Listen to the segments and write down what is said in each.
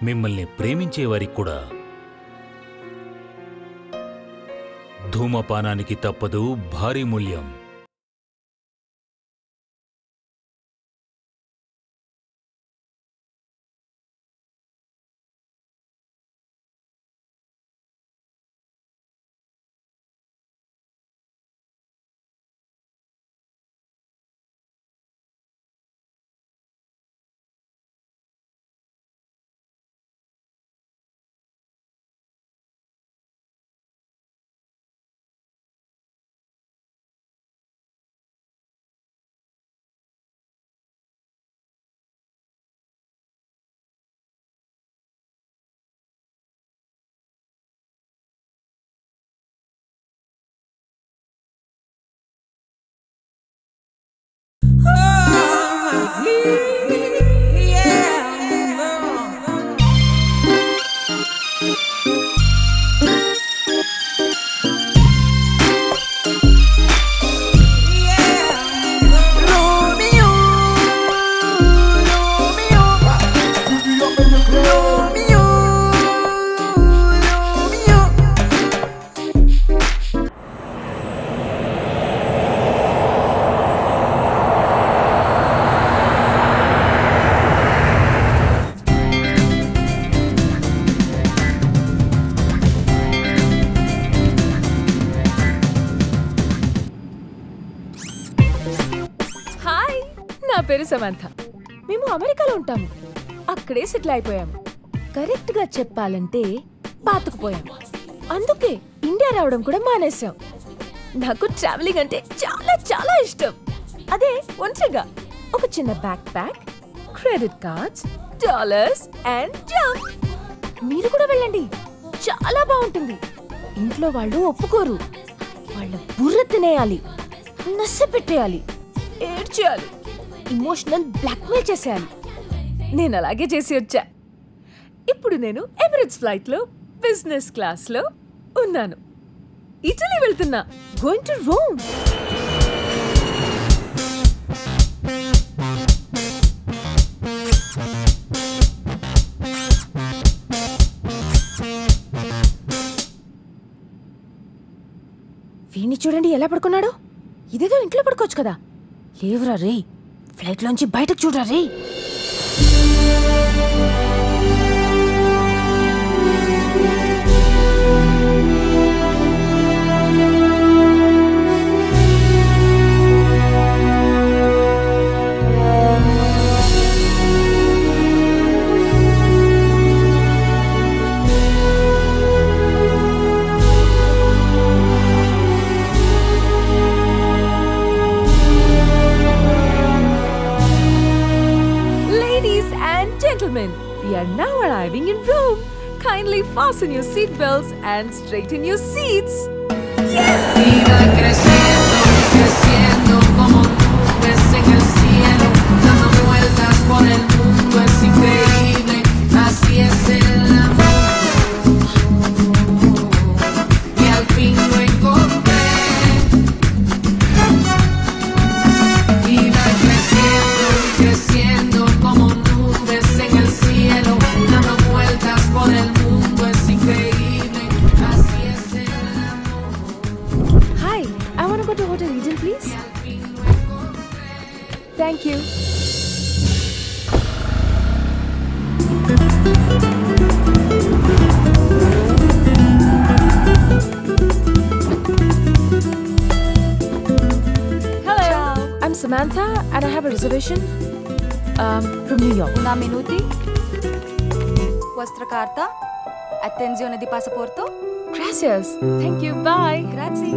మిమ్మల్ని ప్రేమించేవారికి కూడా ధూమపానానికి తప్పదు భారీ మూల్యం. పేరు సమంత. మేము అమెరికాలో ఉంటాము. అక్కడే సెటిల్ అయిపోయాము. కరెక్ట్ గా చెప్పాలంటే పాతుకుపోయాము. అందుకే ఇండియా రావడం కూడా మానేశాం. నాకు ట్రావెలింగ్ అంటే చాలా చాలా ఇష్టం. అదే ఒంటరిగా ఒక చిన్న back pack, credit cards, dollars and jump. మీరు కూడా వెళ్ళండి, చాలా బాగుంటుంది. ఇంట్లో వాళ్ళు ఒప్పుకోరు. వాళ్ళ బుర్ర తినేయాలి, నచ్చ పెట్టేయాలి, ఏడ్చేయాలి, ఇమోషనల్ బ్లాక్మెయిల్ చేసేయాలి. నేను అలాగే చేసి వచ్చా. ఇప్పుడు నేను ఎమిరేట్స్ ఫ్లైట్ లో బిజినెస్ క్లాస్ లో ఉన్నాను. ఇటలీ వెళ్తున్నా, గోయింగ్ టు రోమ్. వీణ్ణి చూడండి ఎలా పడుకున్నాడు. ఇదేదో ఇంట్లో పడుకోవచ్చు కదా. లేవురా రే, ఫ్లైట్ లోంచి బయటకు చూడరా రే. We are now arriving in Rome. Kindly fasten your seat belts and straighten your seats. Yes! Iba creciendo, creciendo como nubes en el cielo, dando vueltas por el mundo, es increíble, así es el amor. Y al fin lo encontré. Iba creciendo, creciendo como nubes en el cielo, dando vueltas por el mundo, es increíble, así es el amor. Hi, I want to go to Hotel Eden, please. Thank you. Hello, I'm Samantha and I have a reservation from New York. Una minuti. Vostra carta? Attenzione di passaporto? Gracias. Thank you. Bye. Grazie.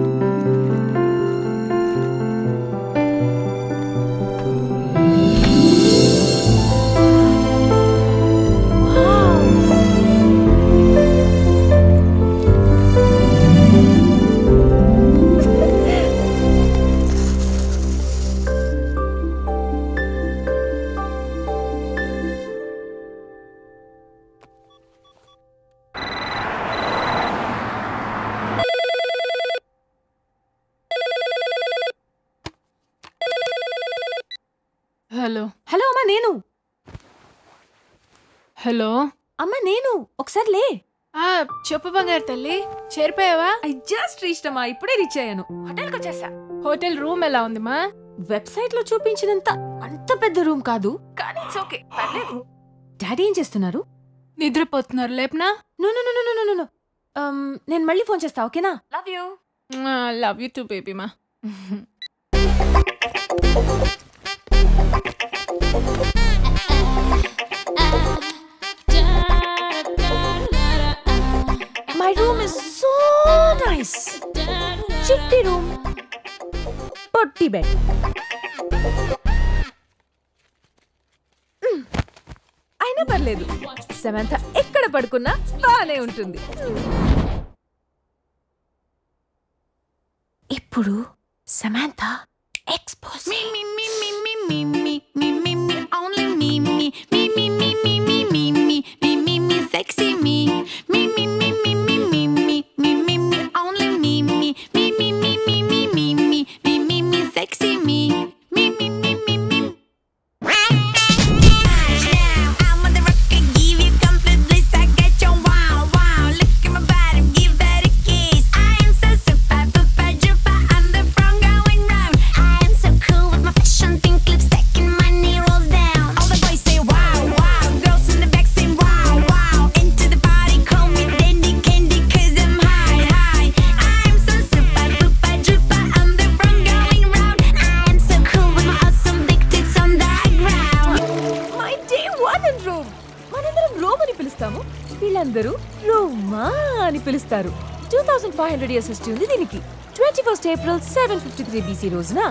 Hello hello అమ్మా, నేను. Hello అమ్మ నేను ఒకసారి లే. చెప్పు బంగారు తల్లి, చేరిపోయావా? I just reached అమ్మా, ఇప్పుడే రీచ్ అయ్యాను. హోటల్కి వచ్చేసా. హోటల్ రూమ్ ఎలా ఉంది మా? వెబ్సైట్ లో చూపించినంత అంత పెద్ద రూమ్ కాదు, కానీ ఇట్స్ ఓకే, పర్లేదు. డాడీ ఏం చేస్తున్నారు? నిద్రపోతున్నారు. లేపనా? No no no no no no. నేను మళ్ళీ ఫోన్ చేస్తా, ఓకేనా? Love you. Love you too baby మా. My room is so nice. చిట్టి రూమ్, పొట్టి బెడ్. అయినా పర్లేదు, సమంత ఎక్కడ పడుకున్నా బానే ఉంటుంది. ఇప్పుడు Samantha expose. Sexy me, me, me, me, me, me, me, me, me, me, me, only me, me, me, me, me, me, me, me, me, me, me, me, sexy me, me, me, me, me, me. I'm on the rock and give you complete bliss. I get your wow, wow. Look at my body, give that a kiss. I am so super, super, duper. I'm the front going round. I am so cool with my fashion, pink lipstick and my knee rolls down. All the boys say wow, wow. Girls in the back say wow, wow. వీళ్ళందరూ రోమా అని పిలుస్తారు. 2500 years history ఉంది దీనికి. 21st April 753 BC రోజున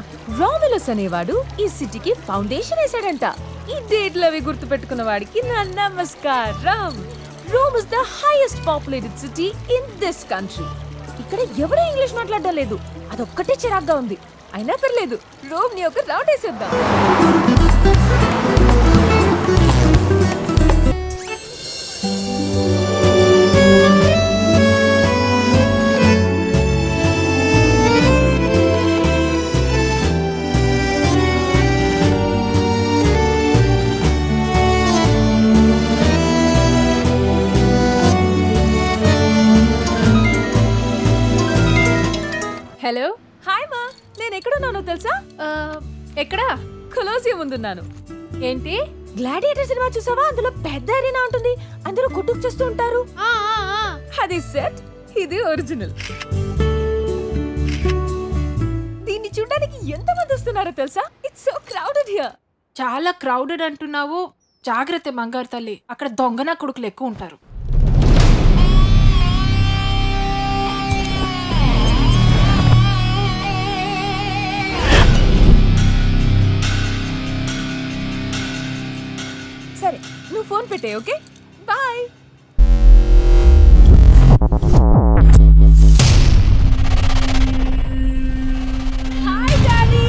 రాములస్ అనేవాడు ఈ సిటీకి foundation వేసాడంట. ఈ డేట్లు అవి గుర్తు పెట్టుకున్న వాడికి నా నమస్కారం. Rome is the highest populated city in this country. ఇక్కడ ఎవరూ ఇంగ్లీష్ మాట్లాడడం లేదు, అదొక్కటే చిరాగ్గా ఉంది. అయినా పర్లేదు, రోమ్ ని ఒక రౌండ్ వేసేద్దాం. హలో. హాయ్ మా, నేను ఎక్కడున్నానో తెలుసా? ఎక్కడా? కొలోసియం ముందున్నాను. ఏంటి? గ్లాడియేటర్ సినిమా చూసావా? అందులో పెద్ద అరీనా ఉంటుంది, అందరూ కొట్టుకు చేస్తూ ఉంటారు. అది సెట్, ఇది ఒరిజినల్. దీన్ని చూడడానికి ఎంత మంది వస్తున్నారో తెలుసా? It's so crowded here. చాలా క్రౌడెడ్ అంటున్నావు, జాగ్రత్త బంగారు తల్లి, అక్కడ దొంగన కొడుకులు ఎక్కువ ఉంటారు. సరే, నువ్వు ఫోన్ పెట్టే, ఓకే? బాయ్. Hi daddy.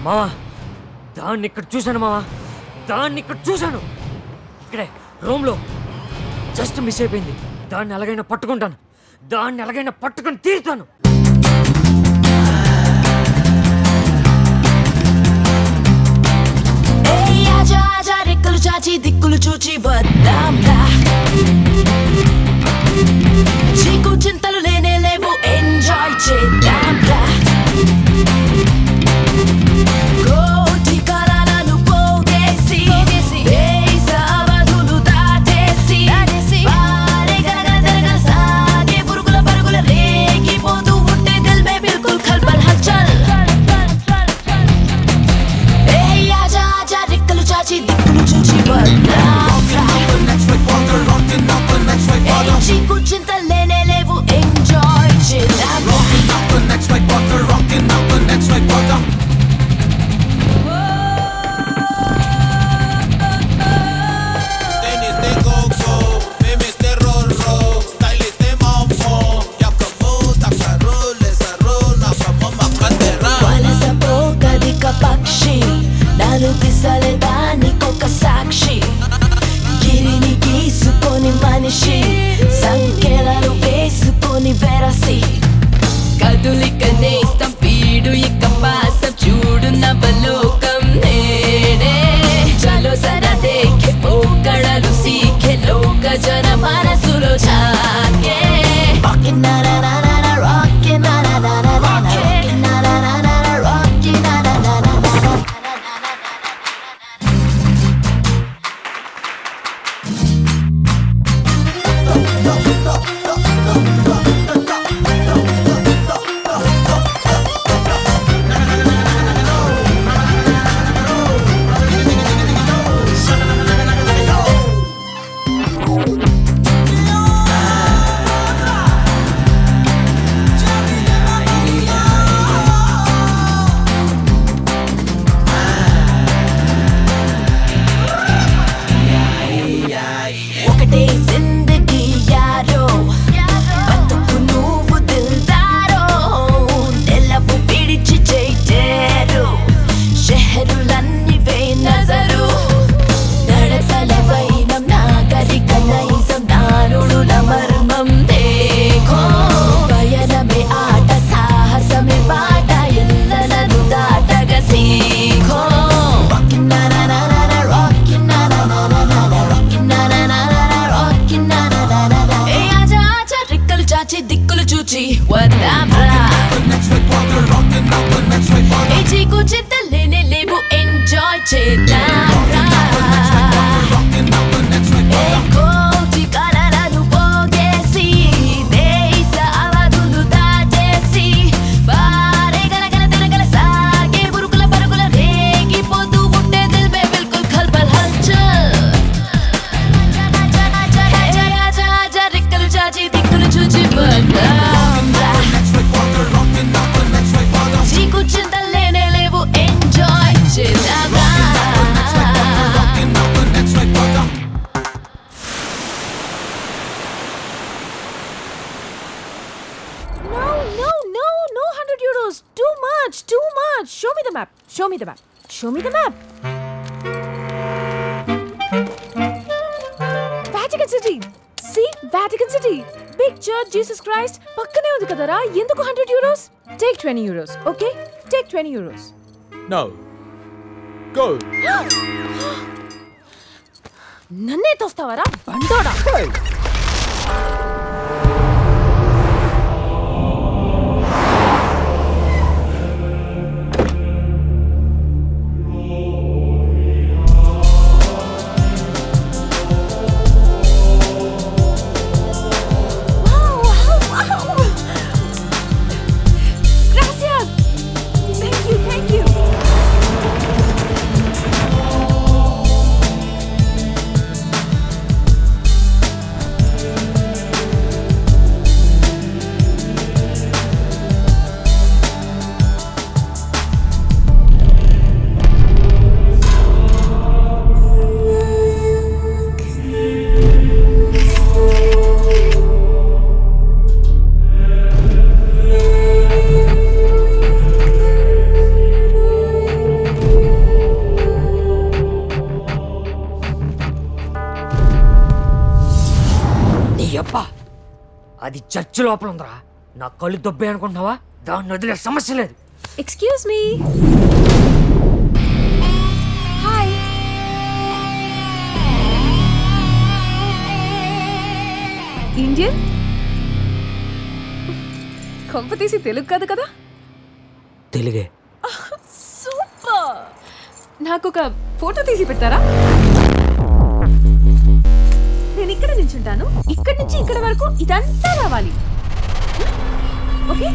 మావా దాన్ని ఇక్కడ చూశాను మావా, దాన్ని ఇక్కడ చూశాను. ఇక్కడే రూమ్లో జస్ట్ మిస్ అయిపోయింది. దాన్ని ఎలాగైనా పట్టుకుంటాను, దాన్ని ఎలాగైనా పట్టుకొని తీరుతాను. రెక్కలు చాచి దిక్కులు చూచి వద్దాంరా, చీకు చింతలు లేనే లేవు, ఎంజాయ్ చేద్దాంరా. కోటి కాలాలను పోగేసి దేశావధులు దాటేసి గరగర సాగే పురుగుల పరుగుల రేగిపోతూ ఉంటే దిల్ మే బిల్కుల్ ఖల్బల్ హల్చల్. రెక్కలు చాచి దిక్కులు చూచి వద్దాంరా, చీకు చింతలు లేనే లేవు, ఎంజాయ్ చేద్దాంరా. పక్షి నలుపిసలే దానికొక సాక్షి, గిరిని గీసుకొని మనిషి సంఖ్యలను వేసుకొని వెరసి కదులిక నేస్తం పీడు ఇక పాసం చూడు నవలోకం నేడే. చలో సరా దేఖే పోకడలు సీఖే లోక జన మనసులో జాగే. ఒకటే జిందగీ యారో, బతుకు నువ్వు దిల్దారో, నెలవు విడిచి చేరు షెహరులన్నీ వే నజరు. నడతల వైనం నాగరిక నైజం నానుడుల మర్మం దేఖో. పయనమే ఆట సాహసమే బాట ఎల్లలను దాటగ సీఖో. రెక్కలు చాచి దిక్కులు చూచి వద్దాంరా, చీకు చింతలు లేనే లేవు, ఎంజాయ్ చేద్దాంరా. కోటి కాలాలను పోగేసి దేశ అవధులు దాటేసి గరగర తిరగల సాగే పురుగుల పరుగుల రేగిపోతూ ఉంటే దిల్ మే బిల్కుల్ ఖల్బల్ హల్చల్. రెక్కలు చాచి దిక్కులు చూచి వద్దాంరా, చీకు చింతలు లేనే లేవు, enjoy చేద్దాంరా. No, 100 euros. Too much. Show me the map. Vatican City. See, Vatican City. Big church, Jesus Christ. పక్కనే ఉంది కదరా, ఎందుకు 100 euros? Take 20 euros, okay? Take 20 euros. No. Go. నన్నే తోస్తావరా బండోడా. అది చర్చి లోపల ఉందిరా. నా కళ్ళు దొబ్బే అనుకుంటున్నావా? దాన్ని వదిలే సమస్య లేదు. Excuse me. హాయ్. ఇండియన్? కొంప తీసి తెలుగు కాదు కదా? తెలుగే. సూపర్. నాకు ఒక ఫోటో తీసి పెడతారా? నేను ఇక్కడ నిల్చుంటాను. ఇక్కడి నుంచి ఇక్కడ వరకు ఇదంతా రావాలి. Okay?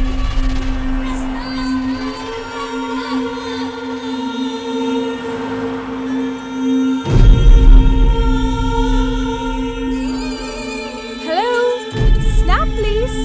Hello, snap please.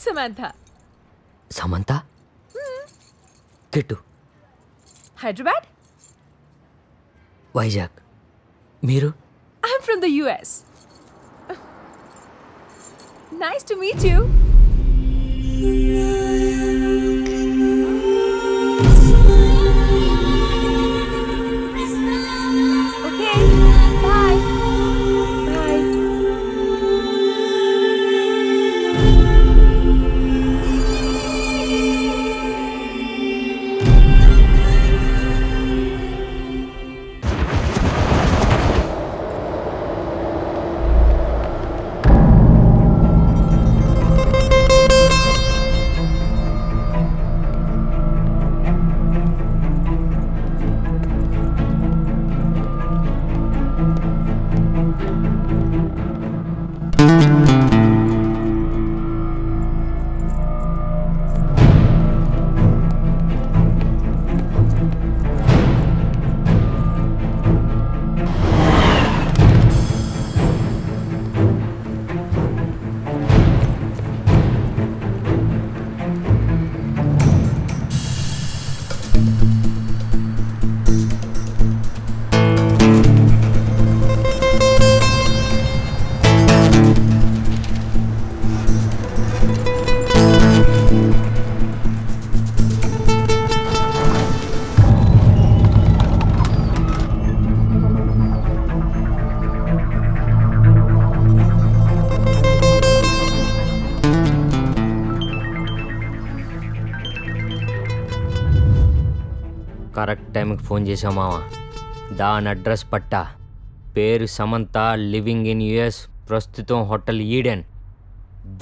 Samantha. Samantha? Kittu. Hyderabad? Vizag. Meeru? I'm from the US. Nice to meet you. Okay, bye. Bye. Correct టైంకి ఫోన్ చేసావు మావా. దాని అడ్రస్ పట్టా. పేరు సమంత, లివింగ్ ఇన్ యుఎస్, ప్రస్తుతం హోటల్ ఈడెన్.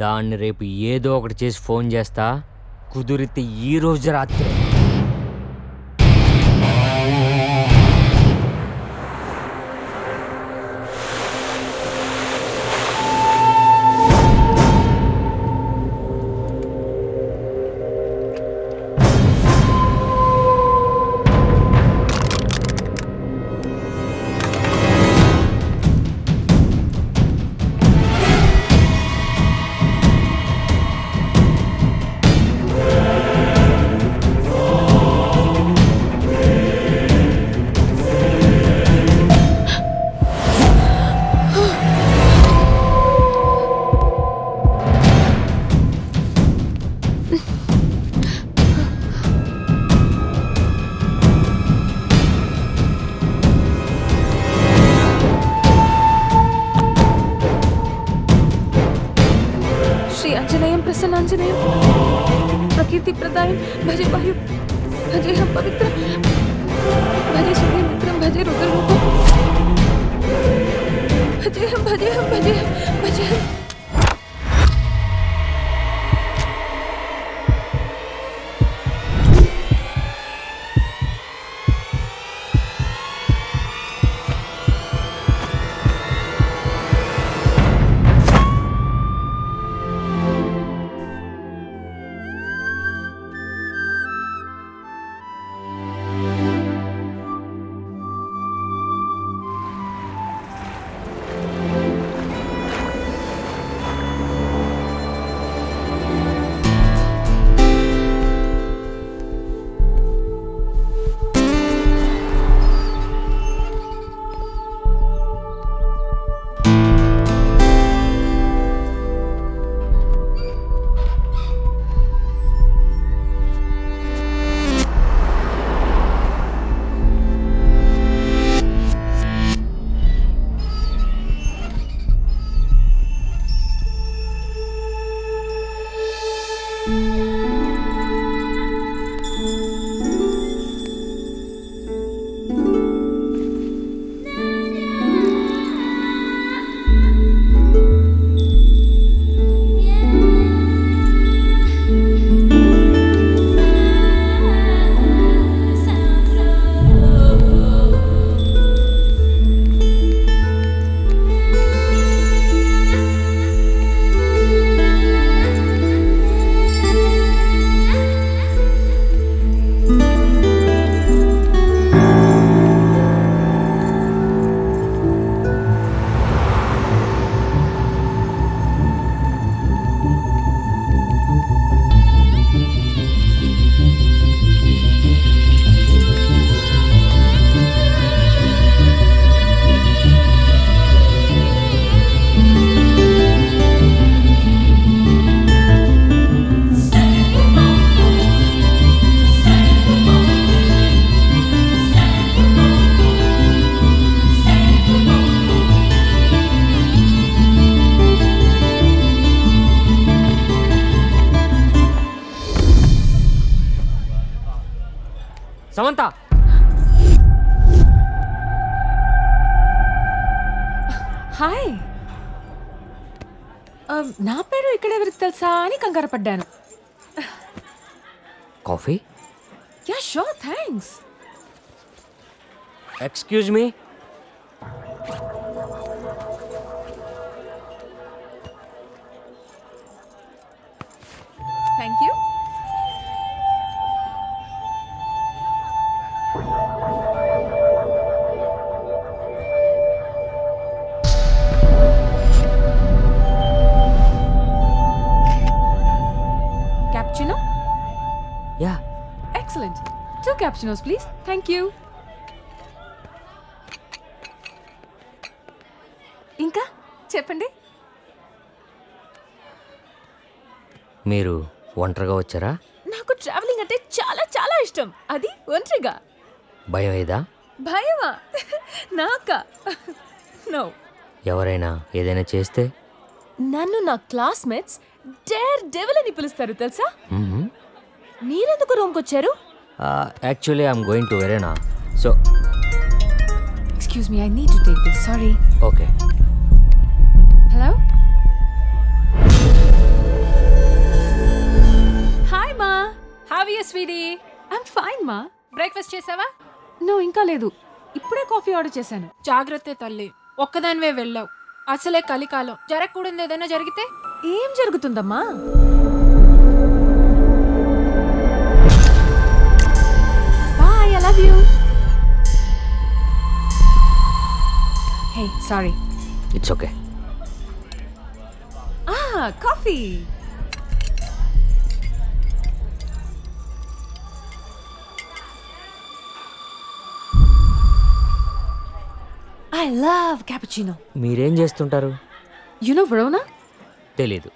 దాన్ని రేపు ఏదో ఒకటి చేసి ఫోన్ చేస్తా. కుదిరితే ఈరోజు రాత్రి. శ్రీ ఆంజనేయం ప్రసన్నాంజనేయం ప్రకీర్తి ప్రదాయం భజే వాయు భజేహం పవిత్ర భజే సూర్యమిత్రం భజే రుద్రరూపం భజేహం భజేహం భజేహం భజేహం. సమంత హాయ్. నా పేరు ఇక్కడెవరికి తెలుసా అని కంగారు పడ్డాను. Coffee? Yeah sure thanks. Excuse me. Thank you. Cappuccino? Yeah. Excellent. 2 cappuccinos, please. Thank you. ఇంకా చెప్పండి. మీరు ఒంటరిగా వచ్చారా? నాకు ట్రావెలింగ్ అంటే చాలా చాలా ఇష్టం. అది ఒంటరిగా. భయం ఏదా? భయమా? నాకా? నో. ఎవరైనా ఏదైనా చేస్తే? నన్ను నా క్లాస్మేట్స్ డేర్ డెవిల్ అని పిలుస్తారు తెలుసా? మీరెందుకు రూమ్కి వచ్చారు? Actually I'm going to Verona. So excuse me, I need to take this. Sorry. Okay. Hello. Hi మా. How are you sweetie? I'm fine మా. బ్రేక్ఫాస్ట్ చేసావా? నో ఇంకా లేదు. ఇప్పుడే కాఫీ ఆర్డర్ చేశాను. జాగ్రత్త తల్లి, ఒక్కదానివే వెళ్ళావు. అసలే కలికాలం. జరగకూడదు ఏదైనా జరిగితే? ఏం జరుగుతుందమ్మా? Bye, I love you. Hey sorry. It's okay. Coffee. I love cappuccino. మీరేం చేస్తుంటారు? You know Verona? తెలీదు.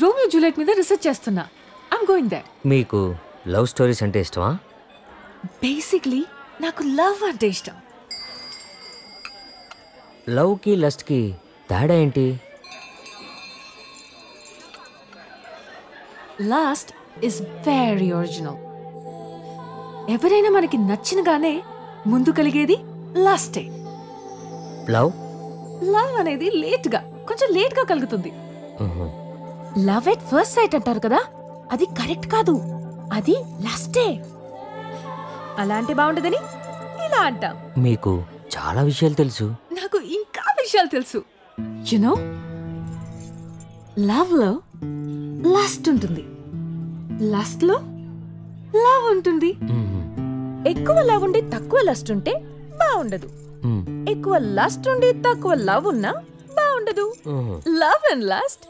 రోమియో జూలియట్ మీద రీసెర్చ్ చేస్తున్నా. I'm going there. మీకు లవ్ స్టోరీస్ అంటే ఇష్టమా? Basically, నాకు లవ్ అంటే ఇష్టం. లవ్కి లస్ట్కి తేడా ఏంటి? Last is very original. ఎవరైనా మనకి నచ్చినగానే ముందు కలిగేది లాస్టే. లవ్ లవ్ అనేది కొంచెం లేట్ గా కలుగుతుంది. లవ్ ఎట్ ఫస్ట్ సైట్ అంటారు కదా, అది కరెక్ట్ కాదు, అది లాస్టే. అలాంటి బాగుండదని ఇలా అంటాం. మీకు చాలా విషయాలు తెలుసు. నాకు ఇంకా విషయాలు తెలుసు. యునో, లవ్ లో లాస్ట్ ఉంటుంది, లాస్ట్ లో లవ్ ఉంటుంది. ఎక్కువ లవ్ ఉండి తక్కువ లస్ట్ ఉంటే బాగుండదు. ఎక్కువ లస్ట్ ఉండి తక్కువ లవ్ ఉన్నా బాగుండదు. లవ్ అండ్ లస్ట్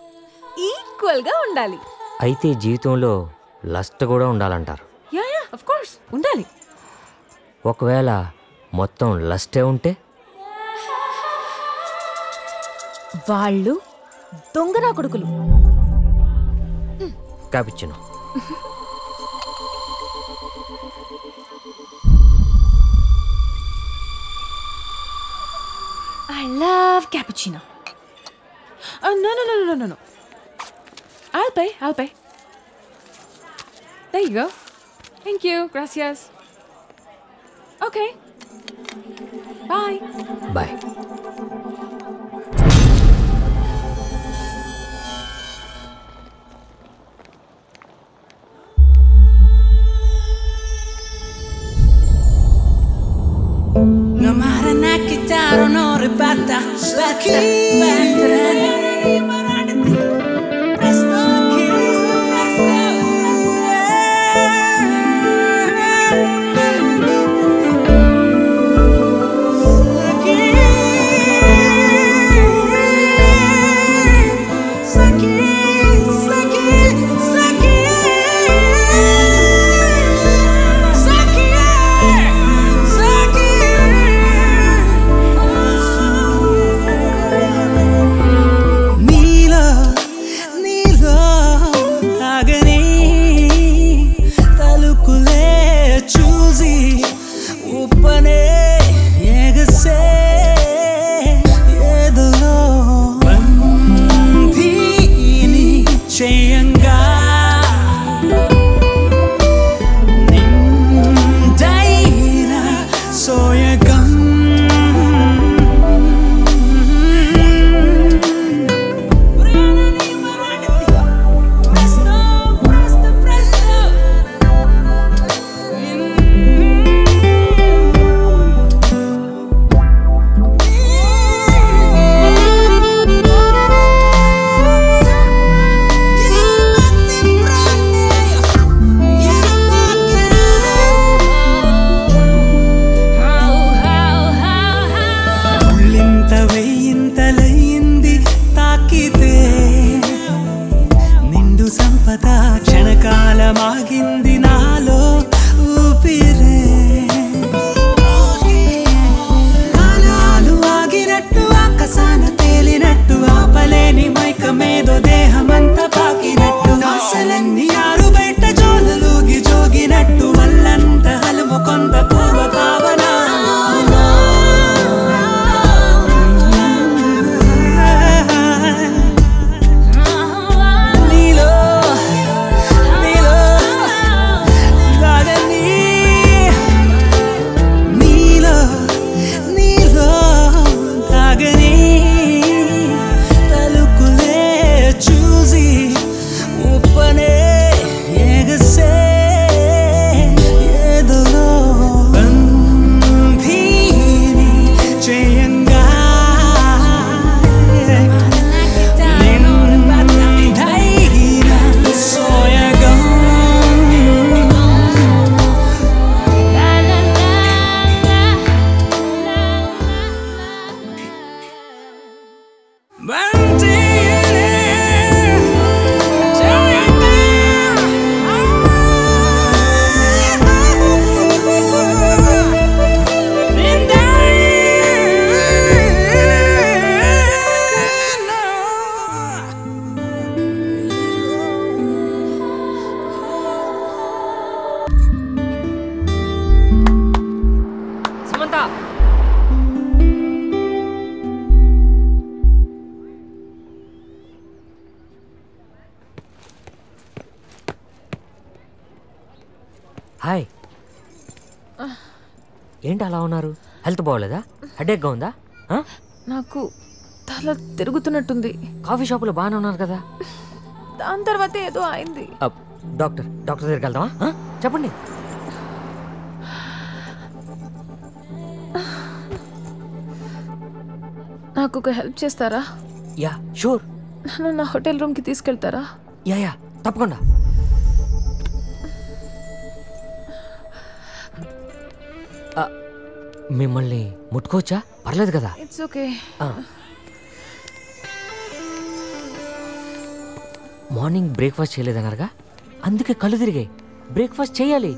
ఈక్వల్ గా ఉండాలి. అయితే జీవితంలో లస్ట్ కూడా ఉండాలంటారు. యా ఆఫ్ కోర్స్ ఉండాలి. ఒకవేళ మొత్తం లస్టే ఉంటే వాళ్ళు దొంగనా కొడుకులు. కాపిచ్చిను. I love cappuccino. No. I'll pay. There you go. Thank you. Gracias. Okay. Bye. Bye. No matter na chitarra no ribatta, batta, hi. ఏంటి అలా ఉన్నారు? హెల్త్ బాగోలేదా? హెడేక్గా ఉందా? నాకు తల తిరుగుతున్నట్టుంది. కాఫీ షాపులో బాగానే ఉన్నారు కదా? దాని తర్వాత ఏదో అయింది. డాక్టర్ దగ్గరికి వెళ్దామా? చెప్పండి. నాకు ఒక హెల్ప్ చేస్తారా? Yeah sure. నన్ను నా హోటల్ రూమ్కి తీసుకెళ్తారా? యా తప్పకుండా. మిమ్మల్ని ముట్టుకోవచ్చా? పర్లేదు కదా? It's okay. మార్నింగ్ బ్రేక్ఫాస్ట్ చేయలేదన్నారుగా, అందుకే కళ్ళు తిరిగాయి. బ్రేక్ఫాస్ట్ చేయాలి.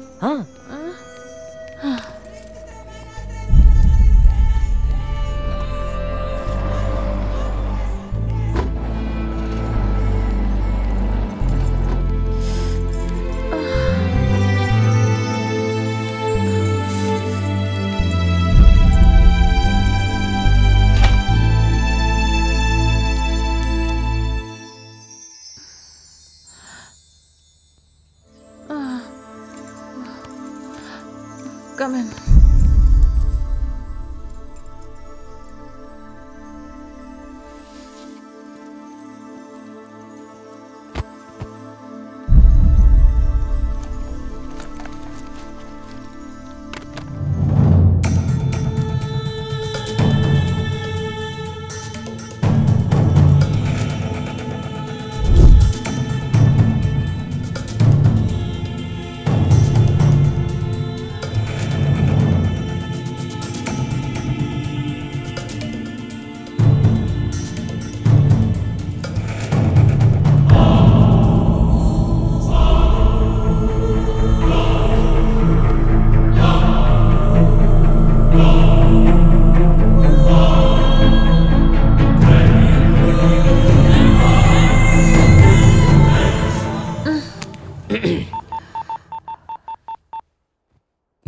Come in.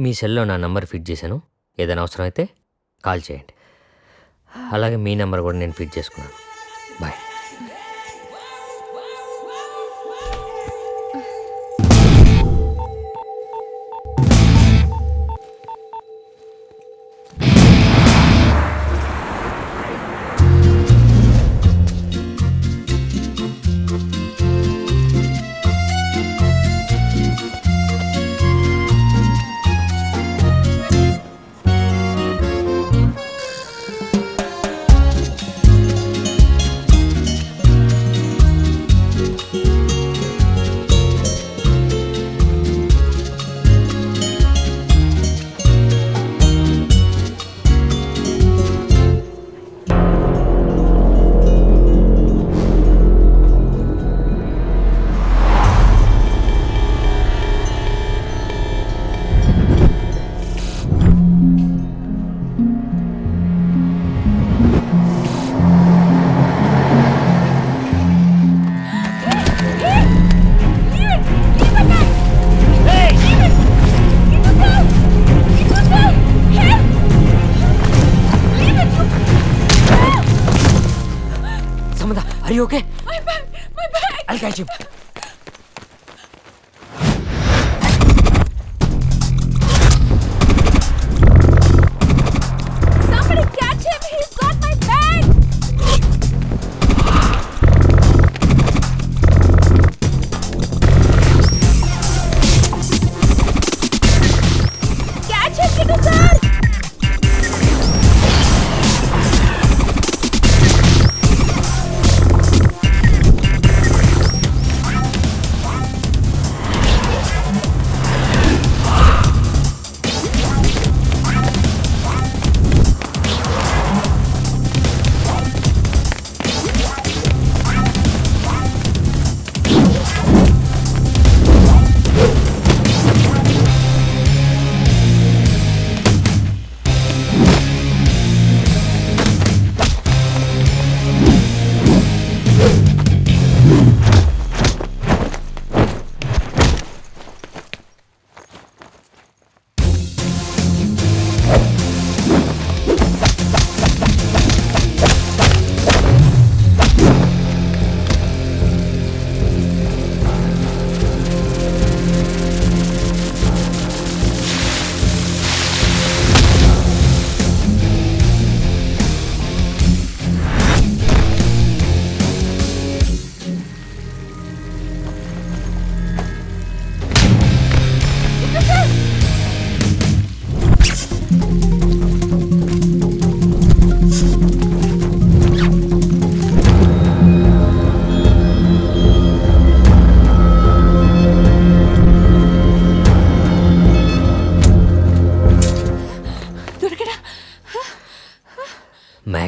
మీ సెల్లో నా నెంబర్ ఫిట్ చేశాను. ఏదైనా అవసరం అయితే కాల్ చేయండి. అలాగే మీ నెంబర్ కూడా నేను ఫిట్ చేసుకున్నాను. Bye. Are you okay? My bag! My bag! I'll catch him. Somebody catch him! He's got my bag! Catch him, Kitu sir!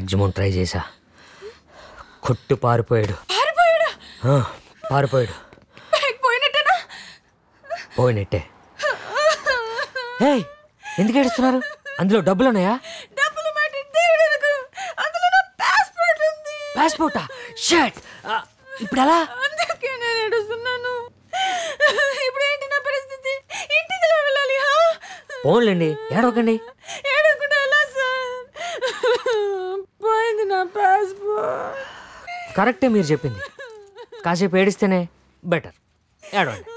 Maximum try చేశా, కొట్టు పారిపోయాడు. పారిపోయాడు. పోయినట్టే. ఎందుకు ఏడుస్తున్నారు? అందులో డబ్బులు ఉన్నాయా? పాస్పోర్టా? షట్! ఇప్పుడు ఎలా? పోన్లేండి, ఏడవకండి. కరెక్టే మీరు చెప్పింది. కాసేపు ఏడిస్తేనే బెటర్. ఏడవండి.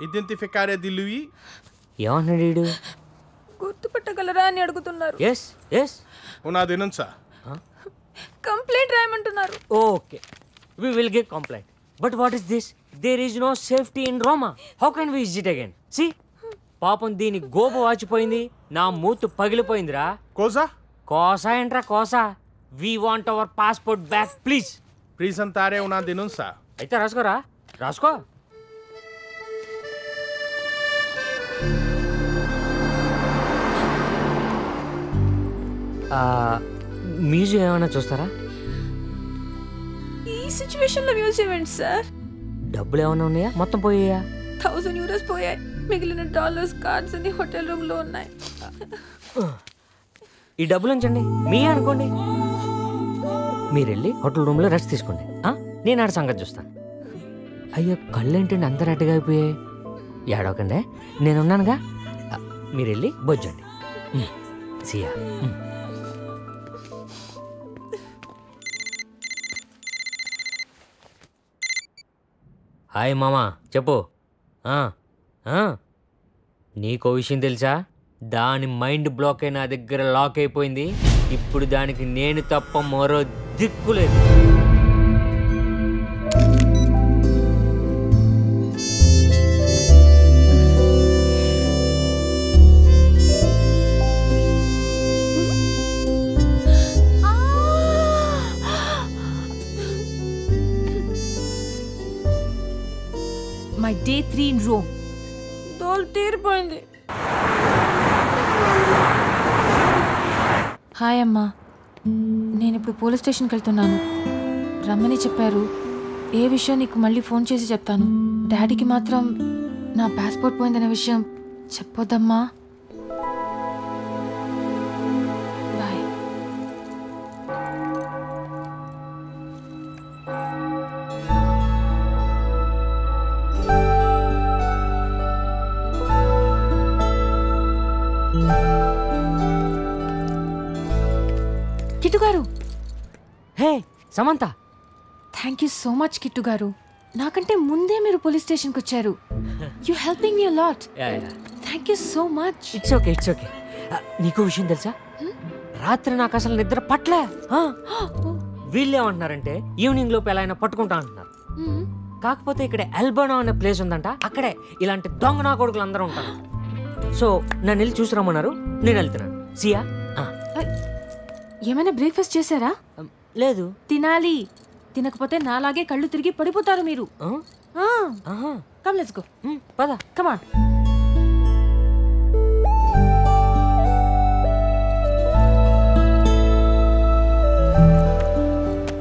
Identificare di lui? ఏమన్నాడు? గుర్తుపట్టగలరా అని అడుగుతున్నారు. Yes yes. Una denuncia. Complaint రాయమంటున్నారు. Okay, we will give complaint. But what is this? There is no safety in Roma. How can we visit again? See? పాపం దీని గోపు వాచిపోయింది, నా మూతు పగిలిపోయిందిరా. Cosa? కోసా ఏంట్రా Kosa? We want our passport back, please. Presentare una denuncia. అయితే రాసుకోరా, రాసుకో. Museum ఏమైనా చూస్తారా? ఈ situation లో మ్యూజియం ఏంటి సార్? డబ్బులు ఏమైనా ఉన్నాయా? మొత్తం పోయాయా? 1000 euros పోయాయి. మిగిలిన డాలర్స్ కార్డ్స్ అన్ని హోటల్ రూమ్ లో ఉన్నాయి. ఈ డబ్బులు ఉంచండి, మీ అనుకోండి. మీరు వెళ్ళి హోటల్ రూమ్ లో రెస్ట్ తీసుకోండి. నేను ఆడ సంగతి చూస్తాను. అయ్యో, కళ్ళు ఏంటండి అంత రెడ్డిగా అయిపోయాయి? ఏడవకండి, నేనున్నానుగా. మీరు వెళ్ళి బొజ్జండి. సియా. హాయ్ మామా, చెప్పు. నీకో విషయం తెలుసా? దాని మైండ్ బ్లాక్ అయి నా దగ్గర లాక్ అయిపోయింది. ఇప్పుడు దానికి నేను తప్ప మరో దిక్కులేదు. మై డే 3 ఇన్ రోమ్ తోలు తీరిపోయింది. హాయ్ అమ్మా, నేను ఇప్పుడు పోలీస్ స్టేషన్కి వెళ్తున్నాను. రమ్మని చెప్పారు. ఏ విషయం నీకు మళ్ళీ ఫోన్ చేసి చెప్తాను. డాడీకి మాత్రం నా పాస్పోర్ట్ పోయిందనే విషయం చెప్పొద్దమ్మా. బాయ్. కిట్టు గారు. Hey Samantha, thank you so much Kittu గారు. నాకంటే ముందే మీరు పోలీస్ స్టేషన్కి వచ్చారు. You helping me a lot. Thank you so much. It's okay, it's okay. నీకు విషయం తెలుసా? రాత్రి నాకు అసలు నిద్ర పట్లే. వీళ్ళు ఏమంటున్నారంటే ఈవినింగ్ లోపు ఎలా అయినా పట్టుకుంటా అంటున్నారు. కాకపోతే ఇక్కడ ఎల్బనో అనే ప్లేస్ ఉందంట, అక్కడే ఇలాంటి దొంగ నా కొడుకులు అందరూ ఉంటారు. సో నన్ను వెళ్ళి చూసి రమ్మన్నారు, నేను వెళ్తున్నాను. సియా. ఏమైనా బ్రేక్ఫాస్ట్ చేశారా? లేదు. తినాలి. తినకపోతే నాలాగే కళ్ళు తిరిగి పడిపోతారు మీరు. Come let's go. పద. Come on.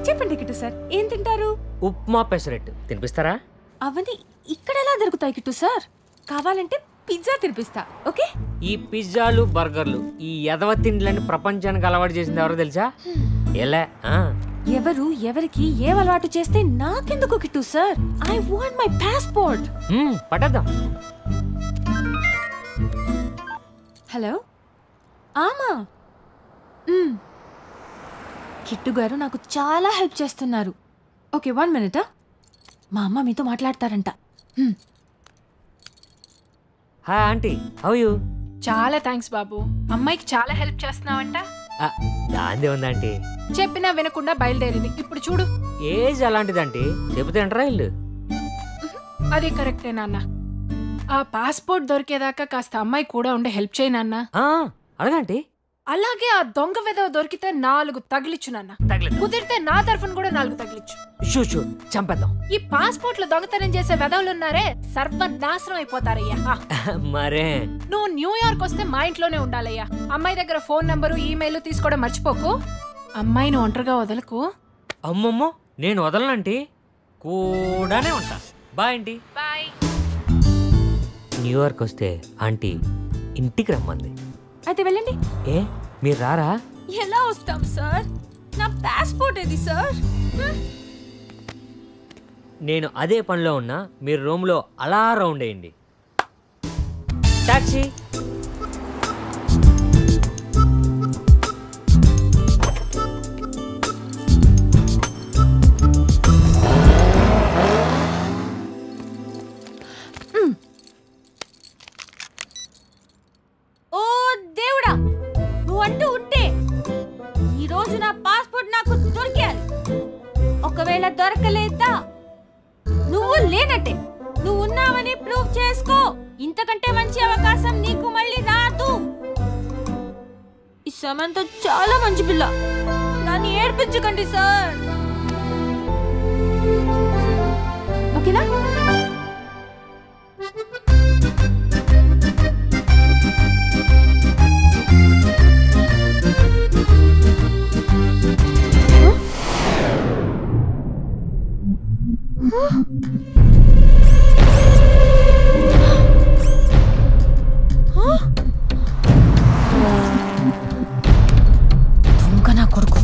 చెప్పండి కిట్టు సార్, ఏం తింటారు? ఉప్మా పెసరెట్టు తినిపిస్తారా? అవన్నీ ఇక్కడ ఎలా దొరుకుతాయి కిట్టు సార్? కావాలంటే పిజ్జా తినిపిస్తా. ఓకే? ఈ పిజ్జాలు బర్గర్లు ఈ ఎదవ తిండ్లని ప్రపంచానికి అలవాటు చేసింది ఎవరో తెలుసా? ఎలా? ఎవరు ఎవరికి ఏం అలవాటు చేస్తే నాకెందుకు Kittu sir? I want my passport. పట్టద్దాం. హలో. ఆమా. కిట్టు గారు నాకు చాలా హెల్ప్ చేస్తున్నారు. Okay, 1 minute. మా అమ్మ మీతో మాట్లాడతారంట. Hi aunty, how you? చాలా థ్యాంక్స్ బాబు. అమ్మాయికి చాలా హెల్ప్ చేస్తున్నావంట. దాందే ఉంది ఆంటీ. చెప్పినా వినకుండా బయలుదేరింది. ఇప్పుడు చూడు. ఏజ్ అలాంటిదంటీ, చెబితే అంటారా ఇల్లు. అది కరెక్టే నాన్న. ఆ పాస్పోర్ట్ దొరికేదాకా కాస్త అమ్మాయి కూడా ఉండే హెల్ప్ చేయి నాన్న. అడగండి. అలాగే ఆ దొంగ వెదవ దొరికితే 4 తగిలిచ్చు నాన్న. కుదిరితే నా తరఫున కూడా 4 తగిలిచ్చు. చంపేద్దాం. ఈ పాస్పోర్ట్ లో దొంగతనం చేసే వెదవులున్నారే సర్వనాశనం అయిపోతారయ్యా. మరే నువ్వు న్యూయార్క్ వస్తే మా ఇంట్లోనే ఉండాలయ్యా. అమ్మాయి దగ్గర ఫోన్ నంబరు ఈమెయిల్ తీసుకోవడం మర్చిపోకు. అమ్మాయిని ఒంటరిగా వదలకు. అమ్మమ్మో నేను వదలనంటీ, కూడానే ఉంటా. Bye aunty. బాయ్. న్యూయార్క్ వస్తే ఆంటీ ఇంటికి రమ్మంది. అయితే వెళ్ళండి. ఏ మీరు రారా? ఎలా వస్తాం సార్? నా పాస్పోర్ట్ ఏది సార్? నేను అదే పనిలో ఉన్నా, మీరు రూమ్లో అలా రౌండ్ వేయండి. టాక్సీ. ఓ దేవుడా, నువ్వంటూ ఉంటే ఈ రోజు నా పాస్పోర్ట్ నాకు దొరికేయాలి. ఒకవేళ దొరకలేదా నువ్వు లేనట్టే. నువ్వు ఉన్నావని ప్రూవ్ చేసుకో. ఇంతకంటే మంచి అవకాశం నీకు మళ్ళీ రాదు. ఈ సమంత చాలా మంచి పిల్ల, దాన్ని ఏడ్పించకండి సార్. ఓకేనా? దొంగ నా కొడుకు.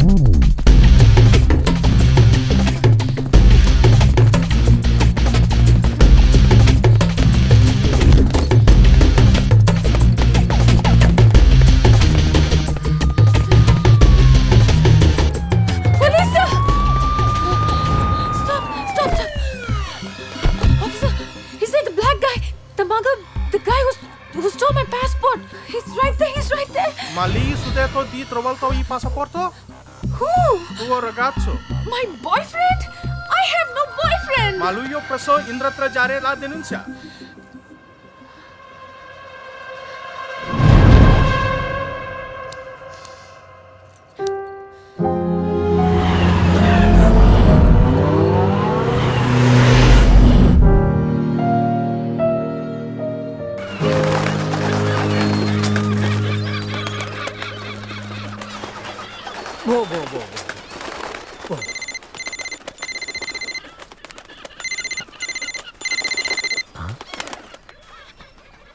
Mali su detto di trovato il passaporto? Who? Tuo ragazzo. My boyfriend? I have no boyfriend. Ma lui ho preso intratracciare la denuncia.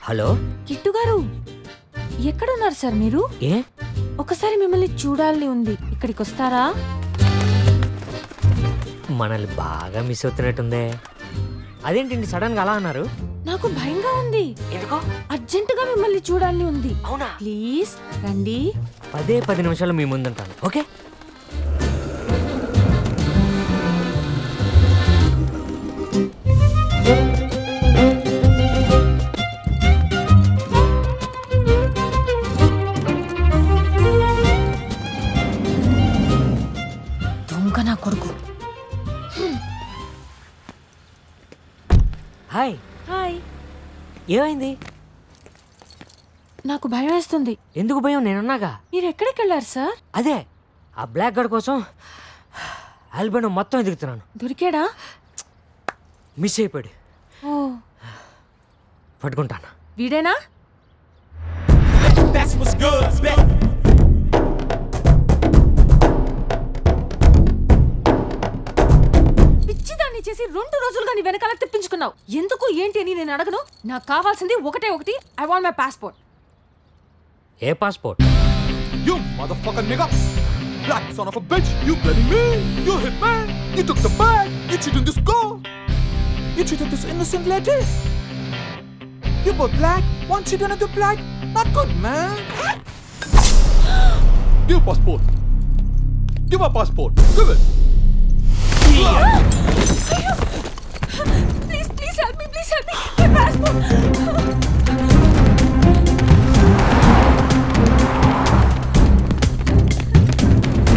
Hello Kittu గారు, ఎక్కడున్నారు సార్ మీరు? ఏ ఒకసారి మిమ్మల్ని చూడాలని ఉంది, ఇక్కడికి వస్తారా? మనల్ని బాగా మిస్ అవుతున్నట్టుందే. అదేంటండి సడన్ గా అలా అన్నారు? నాకు భయంగా ఉంది. ఎందుకో? అర్జెంటుగా మిమ్మల్ని చూడాలని ఉంది. అవునా? ప్లీజ్ రండి. 10 నిమిషాలు మీ ముందుంటాను. ఓకే? దొంగ నా కొడుకు. హాయ్. హాయ్. ఏమైంది? నాకు భయం వేస్తుంది. ఎందుకు భయం? నేనున్నాగా. మీరు ఎక్కడికి వెళ్ళారు సార్? అదే ఆ బ్లాక్ గార్డ్ కోసం ఆల్బమ్ మొత్తం ఎదుగుతున్నాను. దొరికాడా? మిస్ అయిపోయాడు. ఓ, పట్టుకుంటాను. వీడేనా? పిచ్చిదాన్ని చేసి 2 రోజులుగా నీ వెనకాల తెప్పించుకున్నావు. ఎందుకు ఏంటి అని నేను అడగను. నాకు కావాల్సింది ఒకటే ఒకటి. I want my passport. A passport? You motherfucking nigga! Black son of a bitch! You bloody me! You hit me! You took the bag! You cheated this girl! You cheated this innocent lady! You both black, one cheated another black. Not good, man! Give a passport! Give a passport! Give it! Please help me! Please help me! My passport!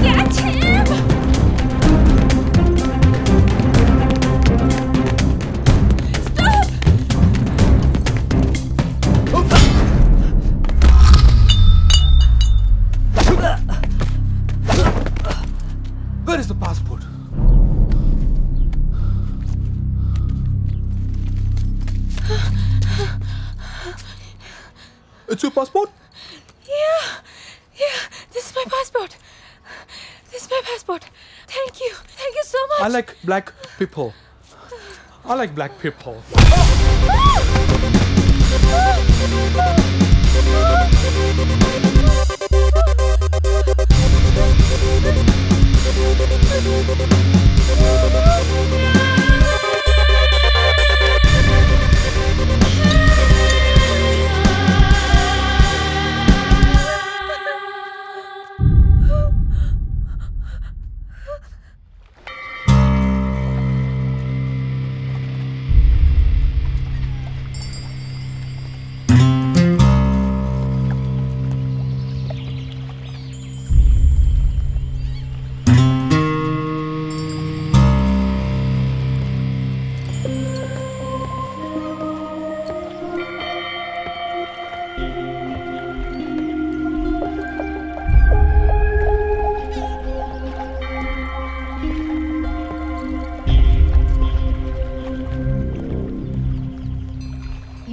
Catch him! Stop! Where is the passport? It's your passport? Yeah, this is my passport. This is my passport. Thank you so much. I like black people. I like black people.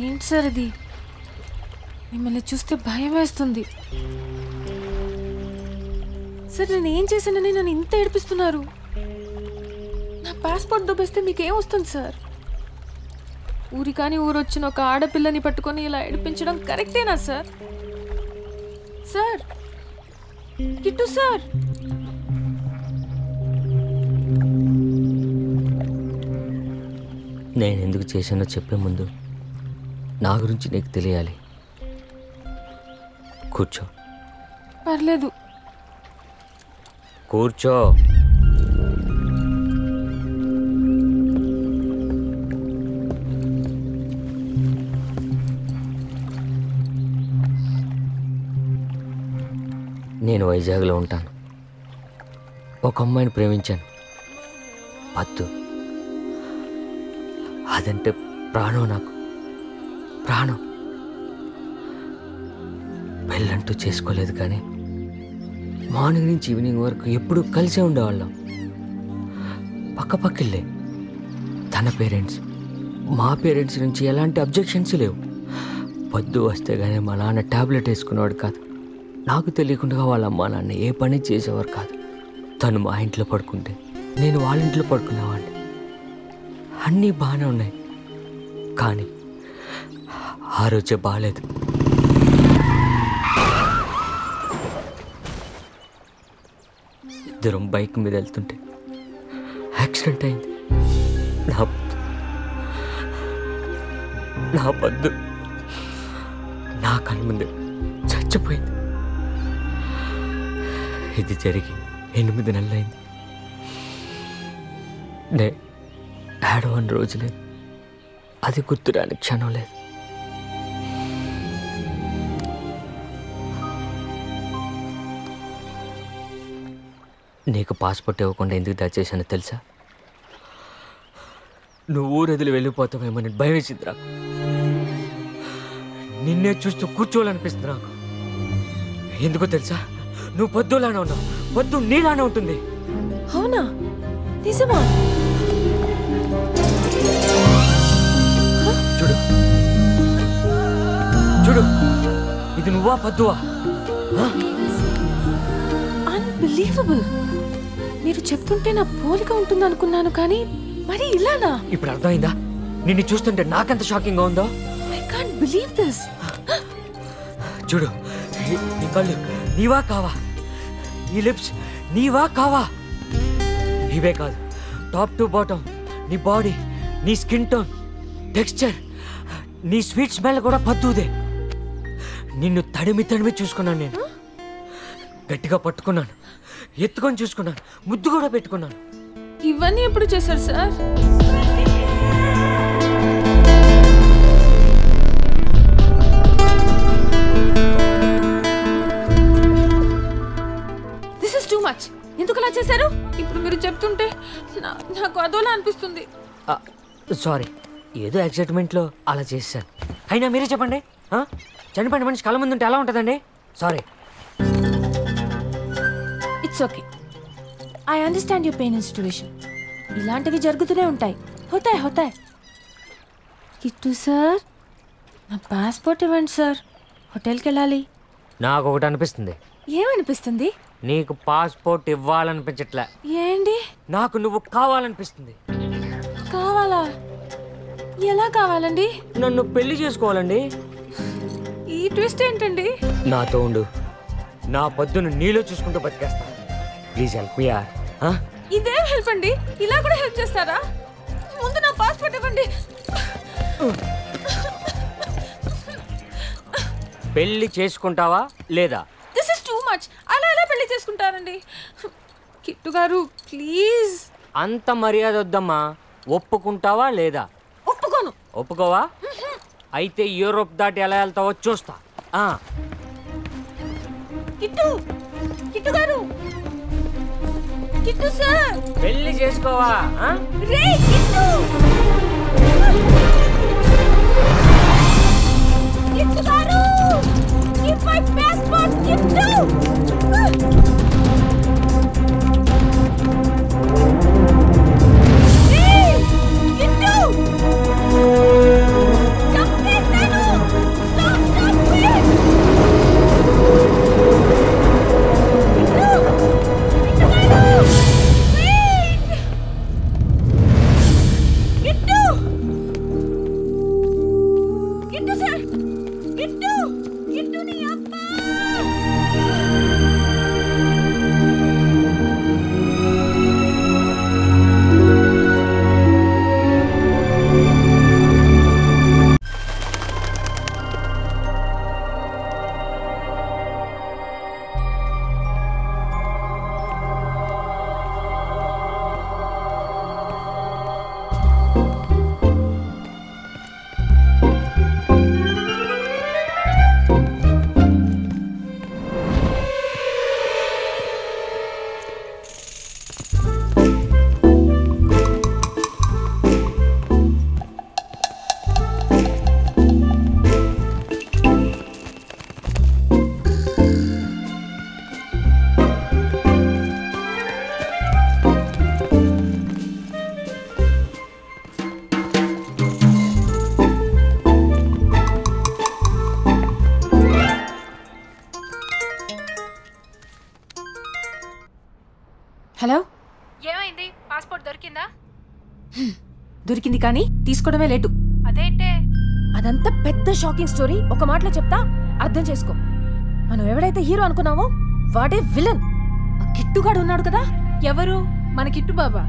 ఏంటి sir ఇది? మిమ్మల్ని చూస్తే భయం వేస్తుంది sir. నేను ఏం చేశానని నన్ను ఇంత ఏడిపిస్తున్నారు? నా పాస్పోర్ట్ దొబ్బేస్తే మీకేం వస్తుంది సార్? ఊరి కానీ ఊరొచ్చిన ఒక ఆడపిల్లని పట్టుకొని ఇలా ఏడిపించడం కరెక్టేనా సార్? సార్, కిట్టు సార్, నేను ఎందుకు చేశానో చెప్పే ముందు నా గురించి నీకు తెలియాలి. కూర్చో. పర్లేదు. కూర్చో. నేను వైజాగ్లో ఉంటాను. ఒక అమ్మాయిని ప్రేమించాను, పద్దు. అదంటే ప్రాణం నాకు, ప్రాణం. పెళ్ళంటూ చేసుకోలేదు, కానీ మార్నింగ్ నుంచి ఈవినింగ్ వరకు ఎప్పుడూ కలిసే ఉండేవాళ్ళం. పక్కపక్కలే. తన పేరెంట్స్, మా పేరెంట్స్ నుంచి ఎలాంటి అబ్జెక్షన్స్ లేవు. పొద్దు వస్తే కానీ మా నాన్న ట్యాబ్లెట్ వేసుకునేవాడు కాదు. నాకు తెలియకుండా వాళ్ళ అమ్మ నాన్న ఏ పని చేసేవారు కాదు. తను మా ఇంట్లో పడుకుంటే నేను వాళ్ళ ఇంట్లో పడుకునేవాడిని. అన్నీ బాగానే ఉన్నాయి, కానీ ఆ రోజే బాగాలేదు. ఇద్దరం బైక్ మీద వెళ్తుంటే యాక్సిడెంట్ అయింది. నా పద్దు నా కళ్ళ ముందే చచ్చిపోయింది. ఇది జరిగి 8 నెలలైంది. ఏడవని రోజు లేదు, అది గుర్తురాని క్షణం లేదు. నీకు పాస్పోర్ట్ ఇవ్వకుండా ఎందుకు దాచేసానో తెలుసా? నువ్వు ఊరొదిలి వెళ్ళిపోతావేమో నేను భయం వేసింది నాకు. నిన్నే చూస్తూ కూర్చోవాలనిపిస్తుంది నాకు. ఎందుకో తెలుసా? నువ్వు పొద్దులానే ఉన్నావు, పొద్దు నీలానే ఉంటుంది. అవునా? నిజమా? చూడు చూడు, ఇది నువ్వా పద్దువా? అన్బిలీవబుల్. మీరు చెప్తుంటే నా పోలిక ఉంటుంది అనుకున్నాను, కానీ మరి ఇలానా? ఇప్పుడు అర్థమైందా? నిన్ను చూస్తుంటే నాకెంత షాకింగ్ గా ఉందో. I can't believe this. చూడు, నీ కళ్ళు నీవా కావా? ఈ లిప్స్ నీవా కావా? ఇవే కాదు, టాప్ టు బాటమ్ నీ బాడీ, నీ స్కిన్ టోన్, టెక్స్చర్, నీ స్వీట్ స్మెల్ కూడా పద్దుదే. నిన్ను తడిమి తడిమి చూసుకున్నాను. నేను గట్టిగా పట్టుకున్నాను, ఎత్తుకొని చూసుకున్నాను, ముద్దు కూడా పెట్టుకున్నాను. ఇవన్నీ ఎప్పుడు చేశారు sir? This is too much. ఎందుకు అలా చేశారు? ఇప్పుడు మీరు చెప్తుంటే నాకు అదోలా అనిపిస్తుంది. సారీ, ఏదో ఎక్సైట్మెంట్లో అలా చేశాను. అయినా మీరే చెప్పండి, చనిపోయిన మనిషి కళ్ళ ముందు ఉంటే ఎలా ఉంటుందండి? Sorry. It's okay. I understand your pain in situation. ఇలాంటివి జరుగుతూనే ఉంటాయి. హోతాయ్ హోతాయ్. కిట్టు సార్, నా పాస్పోర్ట్ ఇవ్వండి సార్, హోటల్కి వెళ్ళాలి. నాకు ఒకటి అనిపిస్తుంది. ఏమనిపిస్తుంది? నీకు పాస్పోర్ట్ ఇవ్వాలనిపించట్లే. ఏంటి? నాకు నువ్వు కావాలనిపిస్తుంది. కావాలా? ఎలా కావాలండి? నన్ను పెళ్లి చేసుకోవాలండి. ఈ ట్విస్ట్ ఏంటండి? నాతో ఉండు, నా పొద్దును నీలో చూసుకుంటూ బతికేస్తా. ప్లీజ్ హెల్ప్ మీ యార్. ఇదేం హెల్ప్ అండి? ఇలా కూడా హెల్ప్ చేస్తారా? ముందు నా పాస్పోర్ట్ ఇవ్వండి. పెళ్లి చేసుకుంటావా లేదా? This is too much. అలా ఎలా పెళ్లి చేసుకుంటారండి? కిట్టు గారు ప్లీజ్. అంత మర్యాద వద్దమ్మా. ఒప్పుకుంటావా లేదా? ఒప్పుకోను. ఒప్పుకోవా? అయితే యూరోప్ దాటి ఎలా వెళ్తావో చూస్తా. కిట్టు, కిట్టు గారు, కిట్టు సార్, పెళ్లి చేసుకోవా? రే కిట్టు, కిట్టు గారు, give my passport Kittu. Hello, ఏమైంది? పాస్పోర్ట్ దొరికిందా? దొరికింది కానీ తీసుకోవడమే లేటు. అదేంటే? అదంతా పెద్ద షాకింగ్ స్టోరీ. ఒక మాటలో చెప్తా, అర్థం చేసుకో. మనం ఎవడైతే హీరో అనుకున్నావో వాడే విలన్. ఆ కిట్టుగాడు ఉన్నాడు కదా. ఎవరు? మన కిట్టు బాబా.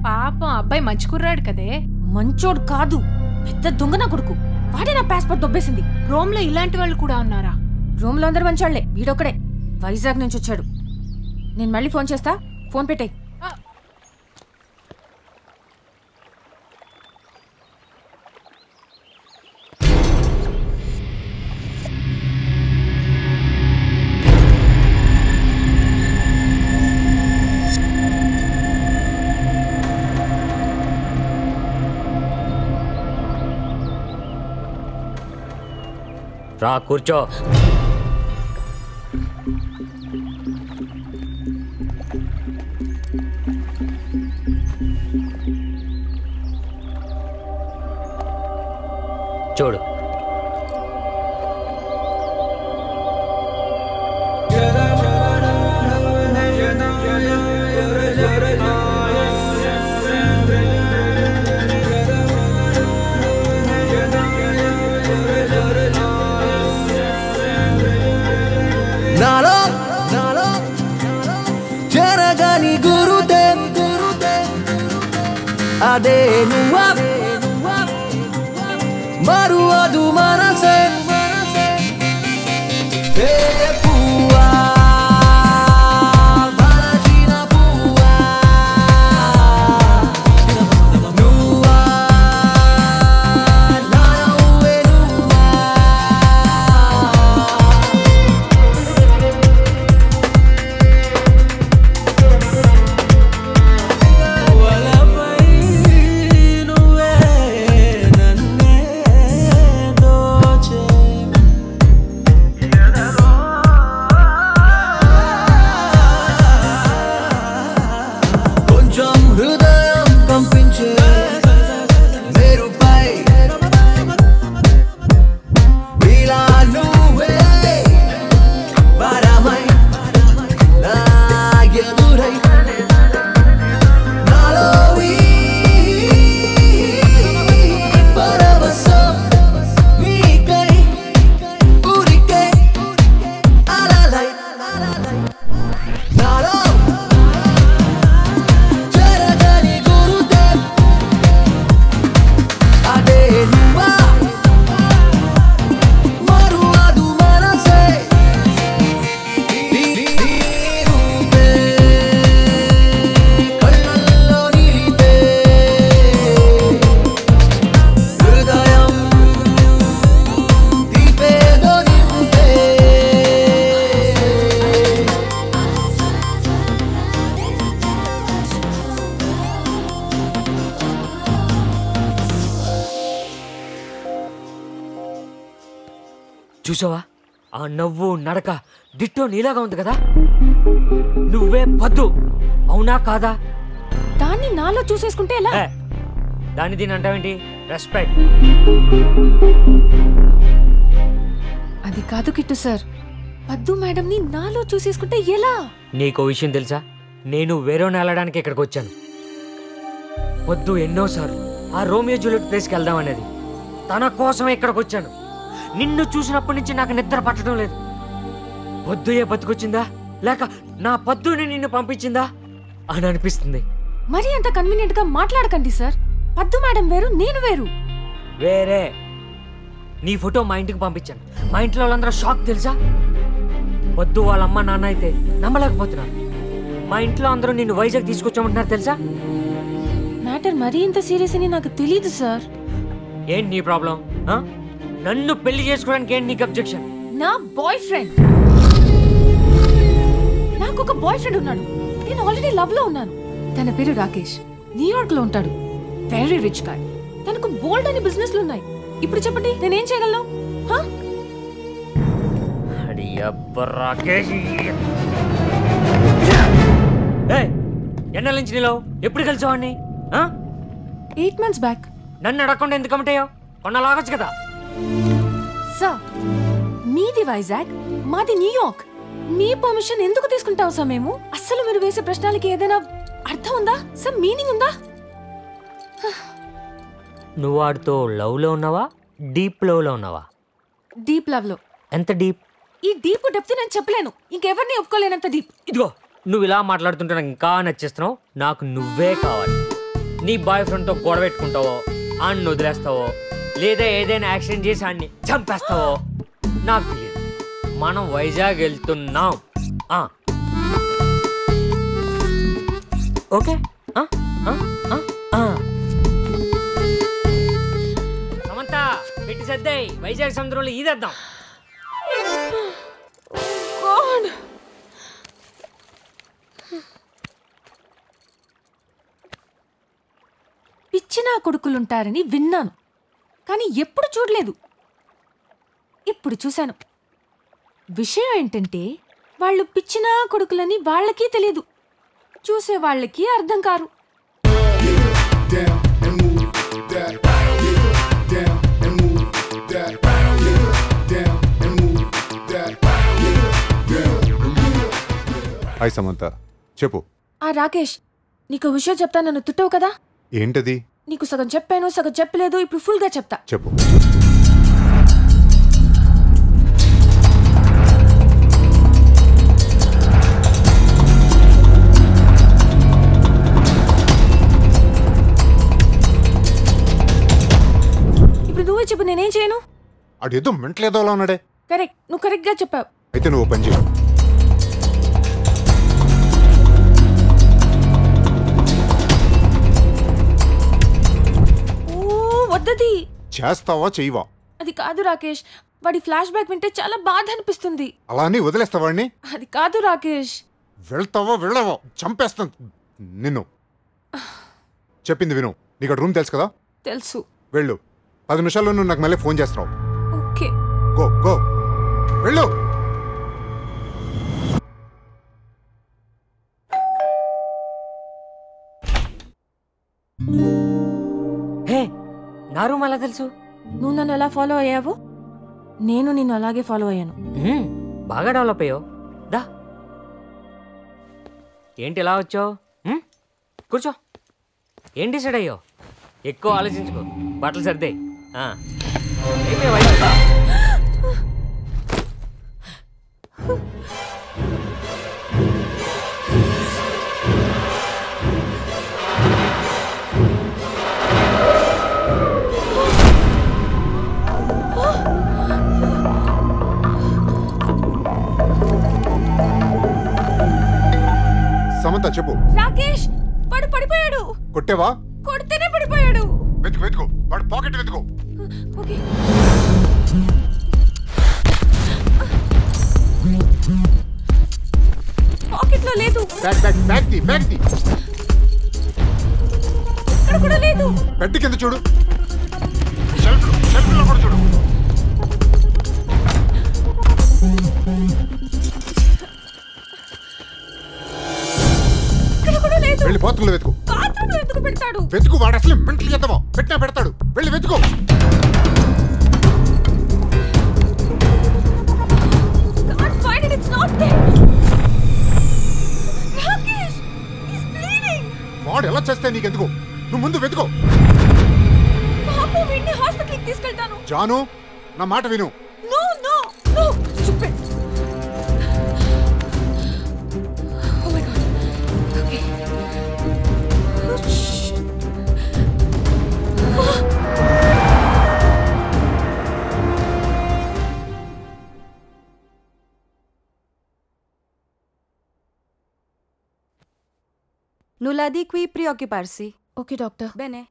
పాపం అబ్బాయి మంచి కుర్రాడు కదే. మంచోడు కాదు, పెద్ద దొంగ నా కొడుకు. వాడే నా పాస్పోర్ట్ దొబ్బేసింది. రోమ్ లో ఇలాంటి వాళ్ళు కూడా ఉన్నారా? రోమ్ లో అందరు మంచోళ్లే, వీడొక్కడే వైజాగ్ నుంచి వచ్చాడు. నేను మళ్ళీ ఫోన్ చేస్తా, ఫోన్ పెట్టే. రా కూర్చో. చూడు, నాలో నాలో జరగని గురుతే అదే నువ్వా మరువదు మనసే పువ్వా బలచిన పువ్వా నువ్వా నా నువ్వే నువ్వా వలపై నువ్వే నన్నే దోచావు. చూసావా ఆ నవ్వు నడక డిట్టో నీలాగా ఉంది కదా? నువ్వే పద్దు, అవునా కాదా? దాన్ని నాలో చూసేసుకుంటే ఎలా? దాన్ని దీని అంటావేంటి? రెస్పెక్ట్. అది కాదు కిట్టు సార్, పద్దు మేడంని నాలో చూసేసుకుంటే ఎలా? నీకో విషయం తెలుసా? నేను వేరేని వెళ్ళడానికి ఇక్కడికి వచ్చాను. వద్దు ఎన్నోసార్లు ఆ రోమియో జూలియట్ ప్లేస్కి వెళ్దాం అనేది. తన కోసం ఇక్కడికి వచ్చాను. నిన్ను చూసినప్పటి నుంచి నాకు నిద్ర పట్టడం లేదు. వద్దు ఏ బతుకొచ్చిందా లేక నా పద్దుని నిన్ను పంపించిందా అని అనిపిస్తుంది. మరి అంత కన్వీనియంట్ గా మాట్లాడకండి సార్. పద్దు మేడం వేరు, నేను వేరు. వేరే. నీ ఫోటో మా ఇంటికి పంపించాను. మా ఇంట్లో వాళ్ళందరూ షాక్ తెలుసా? వద్దు వాళ్ళ అమ్మ నాన్న అయితే నమ్మలేకపోతున్నారు. మా ఇంట్లో అందరూ నిన్ను వైజాగ్ తీసుకొచ్చామంటున్నారు తెలుసా? మ్యాటర్ మరీ ఇంత సీరియస్ అని నాకు తెలీదు సార్. ఏంటి నీ ప్రాబ్లం? నన్ను పెళ్లి చేసుకోవడానికి ఏంటి నీకు అబ్జెక్షన్? నా బాయ్ ఫ్రెండ్, నాకు ఒక బాయ్ ఫ్రెండ్ ఉన్నాడు. నేను ఆల్రెడీ లవ్ లో ఉన్నాను. తన పేరు రాకేష్, న్యూయార్క్ లో ఉంటాడు. Very rich guy. తనకు బోల్డ్ అని బిజినెస్లు ఉన్నాయి. ఇప్పుడు చెప్పండి నేనేం చేయగలను? ఎన్నెల నుంచి నీలో ఎప్పుడు కలిసావాడిని? 8 months బ్యాక్. నన్ను అడగకుండా ఎందుకు కమిటయ్యో? కొన్నలాగొచ్చు కదా. సార్ మీది వైజాగ్, మాది న్యూయార్క్. మీ పర్మిషన్ ఎందుకు తీసుకుంటాం సార్ మేము? అస్సలు మీరు వేసే ప్రశ్నలకి ఏదైనా అర్థం ఉందా సార్? మీనింగ్ ఉందా? నువ్వు వాడితో లవ్ లో ఉన్నావా, డీప్ లవ్ లో ఉన్నావా? డీప్ లవ్ లో. ఎంత డీప్? ఈ డీప్ డెప్త్ నేను చెప్పలేను. ఇంకెవరిని ఒప్పుకోలేనంత డీప్. ఇదిగో నువ్వు ఇలా మాట్లాడుతుంటే నాకు ఇంకా నచ్చేస్తున్నావు. నాకు నువ్వే కావాలి. నీ బాయ్ ఫ్రెండ్తో గొడవ పెట్టుకుంటావో, ఆడిని వదిలేస్తావో, లేదా ఏదైనా యాక్సిడెంట్ చేసి ఆడిని చంపేస్తావో నాకు తెలియదు. మనం వైజాగ్ వెళ్తున్నాం. ఓకే? సమంత పెట్టి సర్దాయి, వైజాగ్ సముద్రంలో ఈదేద్దాం. పిచ్చినా కొడుకులుంటారని విన్నాను, కానీ ఎప్పుడు చూడలేదు. ఇప్పుడు చూశాను. విషయం ఏంటంటే వాళ్ళు పిచ్చినా కొడుకులని వాళ్ళకి తెలియదు, చూసే వాళ్ళకి అర్థం కారు. హాయ్ సమంత, చెప్పు. రాకేష్, నీకు విషయం చెప్తా, నన్ను తిట్టవు కదా? ఏంటది? నీకు సగం చెప్పాను, సగం చెప్పలేదు. ఇప్పుడు ఫుల్ గా చెప్తా. చెప్పు. ఇప్పుడు నువ్వే చెప్పు, నేనేం చేయను? అడేదో మెంట్లేదో అలా ఉన్నాడే. కరెక్ట్, నువ్వు కరెక్ట్ గా చెప్పావు. అయితే నువ్వు పని చేయి. వద్దది. చేస్తావా చెయ్యవా? అది కాదు రాకేష్, వాడి ఫ్లాష్ బ్యాక్ వింటే చాలా బాధ అనిపిస్తుంది. అలా అని వదిలేస్తావాడిని? అది కాదు రాకేష్. వెళ్తావా వెళ్ళవా? చంపేస్తాను నిన్ను. చెప్పింది విను. నీకు రూమ్ తెలుసు కదా? తెలుసు. వెళ్ళు. 10 నిమిషాల్లో నువ్వు నాకు మళ్ళీ ఫోన్ చేస్తావు. ఓకే. గో గో వెళ్ళు. హే, నా రూమ్ అలా తెలుసు? నువ్వు నన్ను ఎలా ఫాలో అయ్యావో నేను నిన్ను అలాగే ఫాలో అయ్యాను. బాగా డెవలప్ అయ్యావు. దా. ఏంటి ఇలా వచ్చావు? కూర్చో. ఏం డిసైడ్ అయ్యావు? ఎక్కువ ఆలోచించుకో, బట్టలు సర్దాయి. సమంత చెప్పు. రాకేష్, వాడు పడిపోయాడు. కొట్టేవా? కొడితేనే పడిపోయాడు. వెతుకు వెతుకు, వాడు పాకెట్ వెతుకు. ఓకే. పాకెట్ లో లేదు. బ్యాగ్ తీ. ఇక్కడ కూడా లేదు. బెడ్ కింద చూడు. షెల్ఫ్ లో కూడా చూడు. ఇక్కడ కూడా లేదు. వెళ్ళి బాత్రూంలో వెతుకు. బాత్రూంలో ఎందుకు పెడతాడు? వెతుకు, వాడు అసలు మెంటల్ చేద్దామో పెట్టినా పెడతాడు. వెళ్ళి వెతుకు. Can't find it. It's not there. Rakesh, he's bleeding. వాడు ఎలా చేస్తే నీకెందుకు? నువ్వు ముందు వెతుకో. పాపు, వీడిని హాస్పిటల్కి తీసుకెళ్తాను. జాను, నా మాట విను. No, no, no. Stupid. Oh my God. Okay. Oh, shit. Nulla di qui preoccuparsi. Okay, doctor. Bene.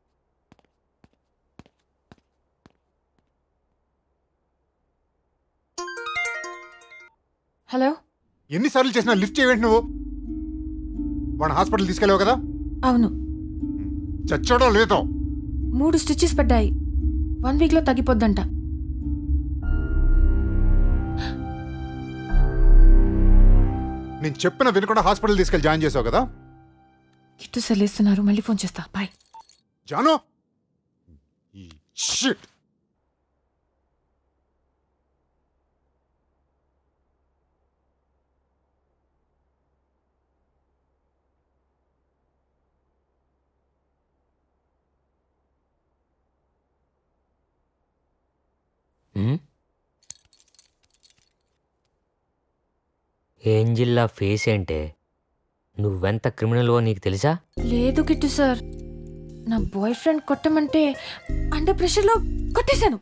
Hello. ఎన్నిసార్లు చేసినా లిఫ్ట్ చేయవేంటి నువ్వు? వాడు హాస్పిటల్ తీసుకెళ్ళావు కదా? అవును. చచ్చాడో లేదో? 3 స్టిచెస్ పడ్డాయి. 1 వీక్లో తగ్గిపోద్దంట. నేను చెప్పిన వినకుండా హాస్పిటల్ తీసుకెళ్ళి జాయిన్ చేసావు కదా? కిట్టు సెల్లేస్తున్నారు, మళ్ళీ ఫోన్ చేస్తా. బాయ్. జాను, షిట్. ఏంజిల్లా ఫేస్ ఏంటే? నువ్వెంత క్రిమినల్వో నీకు తెలుసా? లేదు కిట్టు సార్, నా బాయ్ ఫ్రెండ్ కొట్టమంటే అండర్ ప్రెషర్లో కొట్టేశాను.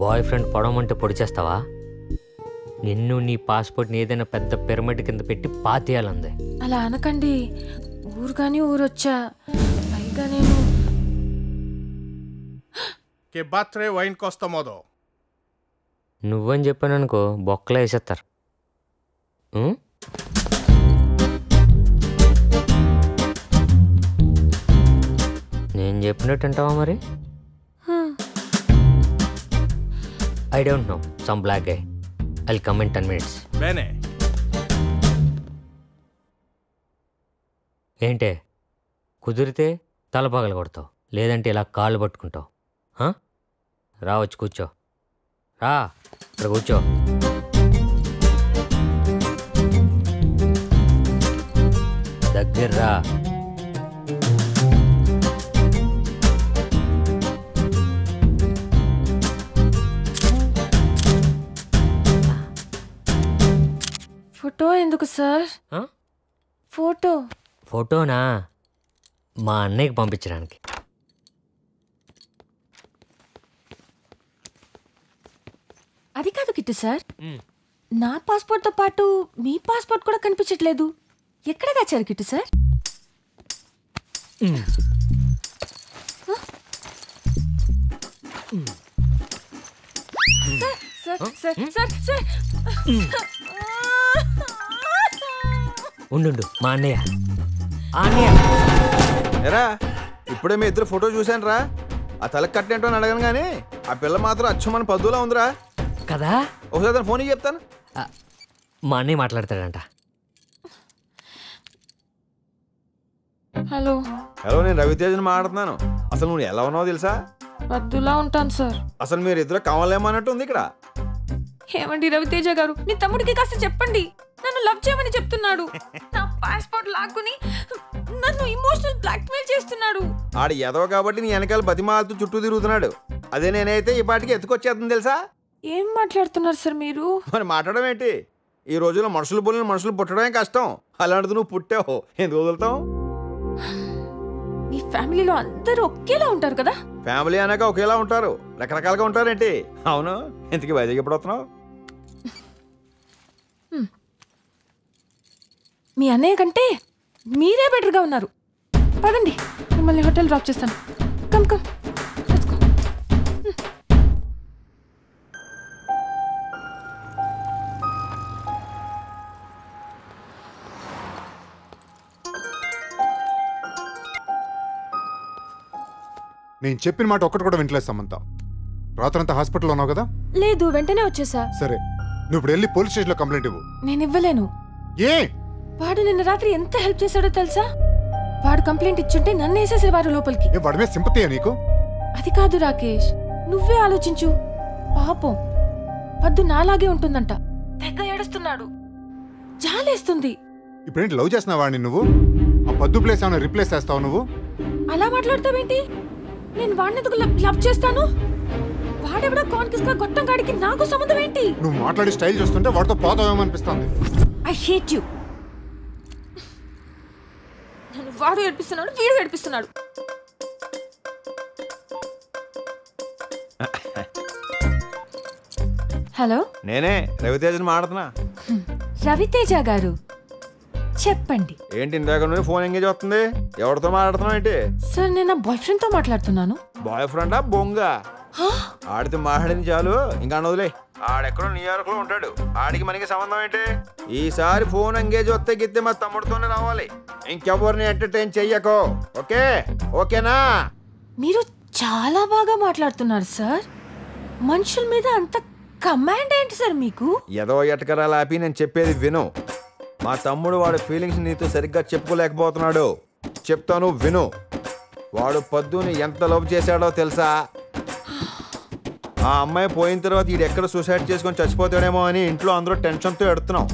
బాయ్ ఫ్రెండ్ పొడమంటే పొడి చేస్తావా? నిన్ను నీ పాస్పోర్ట్ని ఏదైనా పెద్ద పిరమిడ్ కింద పెట్టి పాతేయాలంది. అలా అనకండి. ఊరు కానీ ఊరొచ్చా, పైగా నేను Che battere va in questo modo. నువ్వని చెప్పాననుకో బొక్కలో వేసేస్తారు. నేను చెప్పినట్టు అంటావా మరి? I don't know, some black guy. I'll come in 10 minutes. Bene. ఏంటే, కుదిరితే తల పగల కొడతావు, లేదంటే ఇలా కాళ్ళు పట్టుకుంటావు. రావచ్చు, కూర్చో. రా, ఇక్కడ కూర్చో. దగ్గర రా. ఫోటో ఎందుకు సార్? ఫోటోనా? మా అన్నయ్యకి పంపించడానికి. అది కాదు కిట్టు సార్, నా పాస్పోర్ట్తో పాటు మీ పాస్పోర్ట్ కూడా కనిపించట్లేదు. ఎక్కడ దాచారు కిట్టు సార్? ఉండు, మా అన్నయ్య. ఎరా, ఇప్పుడే మీ ఇద్దరు ఫోటో చూశాను రా. ఆ తలకి కట్టినట్టు అని అడగను కానీ ఆ పిల్ల మాత్రం అచ్చమని పద్దులా ఉందిరా కదా. ఒకసారి తన ఫోన్ చెప్తాను. మా అన్నయ్య మాట్లాడతాడంట. హలో. హలో, నేను రవితేజని మాట్లాడుతున్నాను. అసలు నువ్వు ఎలా ఉన్నావో తెలుసా? పద్దులా ఉంటాను సార్. అసలు మీరు ఇద్దరు కావాలేమన్నట్టు ఉంది ఇక్కడ. ఏమండి రవితేజ గారు, నీ తమ్ముడికి కాస్త చెప్పండి, నన్ను లవ్ చేయమని చెప్తున్నాడు. నా పాస్పోర్ట్ లాక్కుని నన్ను ఇమోషనల్ బ్లాక్మెయిల్ చేస్తున్నాడు. ఆడు ఎదవ కాబట్టి నీ వెనకాల బతిమాలతో చుట్టూ తిరుగుతున్నాడు. అదే నేనైతే ఈ పాటికి ఎత్తుకొచ్చేస్తుంది తెలుసా? ఏం మాట్లాడుతున్నారు సార్ మీరు? మరి మాట్లాడడం ఏంటి? ఈ రోజుల్లో మనుషులు పుల్లిన మనుషులు పుట్టడమే కష్టం. అలాంటిది నువ్వు పుట్టావు, ఎందుకు వదులుతావు? మీ ఫ్యామిలీలో అందరూ ఒకేలా ఉంటారు కదా? ఫ్యామిలీ అనక ఒకేలా ఉంటారు, రకరకాలుగా ఉంటారేంటి? అవును, ఇంతకీ వైజాగ్ ఎప్పుడు వస్తున్నావు? మీ అన్నయ్య కంటే మీరే బెటర్గా ఉన్నారు. పదండి, మిమ్మల్ని హోటల్ డ్రాప్ చేస్తాను. Come come. నేను చెప్పిన మాట ఒక్కటి కూడా వింటలేదు సమంత. రాత్రంతా హాస్పిటల్లో ఉన్నావు కదా? లేదు, వెంటనే వచ్చేసా. సరే, నువ్వు ఇప్పుడు వెళ్ళి పోలీస్ స్టేషన్లో కంప్లైంట్ ఇవ్వు. నేను ఇవ్వలేను. ఏ? వాడు నిన్న రాత్రి ఎంత హెల్ప్ చేశాడో తెలుసా? వాడు కంప్లైంట్ ఇచ్చుంటే నన్ను వేసేసేవారు లోపలికి. వాడి మీద సింపతియా నీకు? అది కాదు రాకేష్, నువ్వే ఆలోచించు. పాపం పద్దు నాలాగే ఉంటుందంట, తెగ ఏడుస్తున్నాడు, జాలేస్తుంది. ఇప్పుడేంటి లవ్ చేస్తున్నావా వాడిని నువ్వు? ఆ పద్దు ప్లేస్ ఏమైనా రిప్లేస్ చేస్తావు నువ్వు? అలా మాట్లాడతావేంటి? నేను వాడిని ఎందుకు లవ్ చేస్తాను? వాడెవడో కాన్కిస్గా గొట్టం కాడికి నాకు సంబంధం ఏంటి? నువ్వు మాట్లాడి స్టైల్ చూస్తుంటే వాడితో పోతావేమనిపిస్తుంది. I hate you. నన్ను వాడు ఏడిపిస్తున్నాడు, వీడు ఏడిపిస్తున్నాడు. హలో, నేనే రవితేజని మాట్లాడుతున్నా. రవితేజ గారు చెప్పండి. ఏంటి ఇందాక నుండి ఫోన్ ఎంగేజ్ వస్తుంది? ఎవరితో మాట్లాడుతున్నావు ఏంటి? సార్ నేను నా బాయ్ ఫ్రెండ్ తో మాట్లాడుతున్నాను. బాయ్ ఫ్రెండా బొంగ? ఆడితో మాట్లాడింది చాలు, ఇంకా వదిలే. ఆడెక్కడో న్యూయార్క్ లో ఉంటాడు, ఆడికి మనకి సంబంధం ఏంటి? ఈసారి ఫోన్ ఎంగేజ్ వస్తే గిత్తే మా తమ్ముడితోనే రావాలి, ఇంకెవరిని ఎంటర్టైన్ చెయ్యకో. ఓకే ఓకేనా? మీరు చాలా బాగా మాట్లాడుతున్నారు సార్. మనుషుల మీద అంత కమాండ్ ఏంటి సార్ మీకు? ఏదో ఎటకరాలు ఆపి నేను చెప్పేది విను. మా తమ్ముడు వాడి ఫీలింగ్స్ నీతో సరిగ్గా చెప్పుకోలేకపోతున్నాడు. చెప్తాను విను. వాడు పద్దుని ఎంత లవ్ చేశాడో తెలుసా? ఆ అమ్మాయి పోయిన తర్వాత వీడు ఎక్కడ సూసైడ్ చేసుకొని చచ్చిపోతాడేమో అని ఇంట్లో అందరూ టెన్షన్తో ఎడుతున్నాం.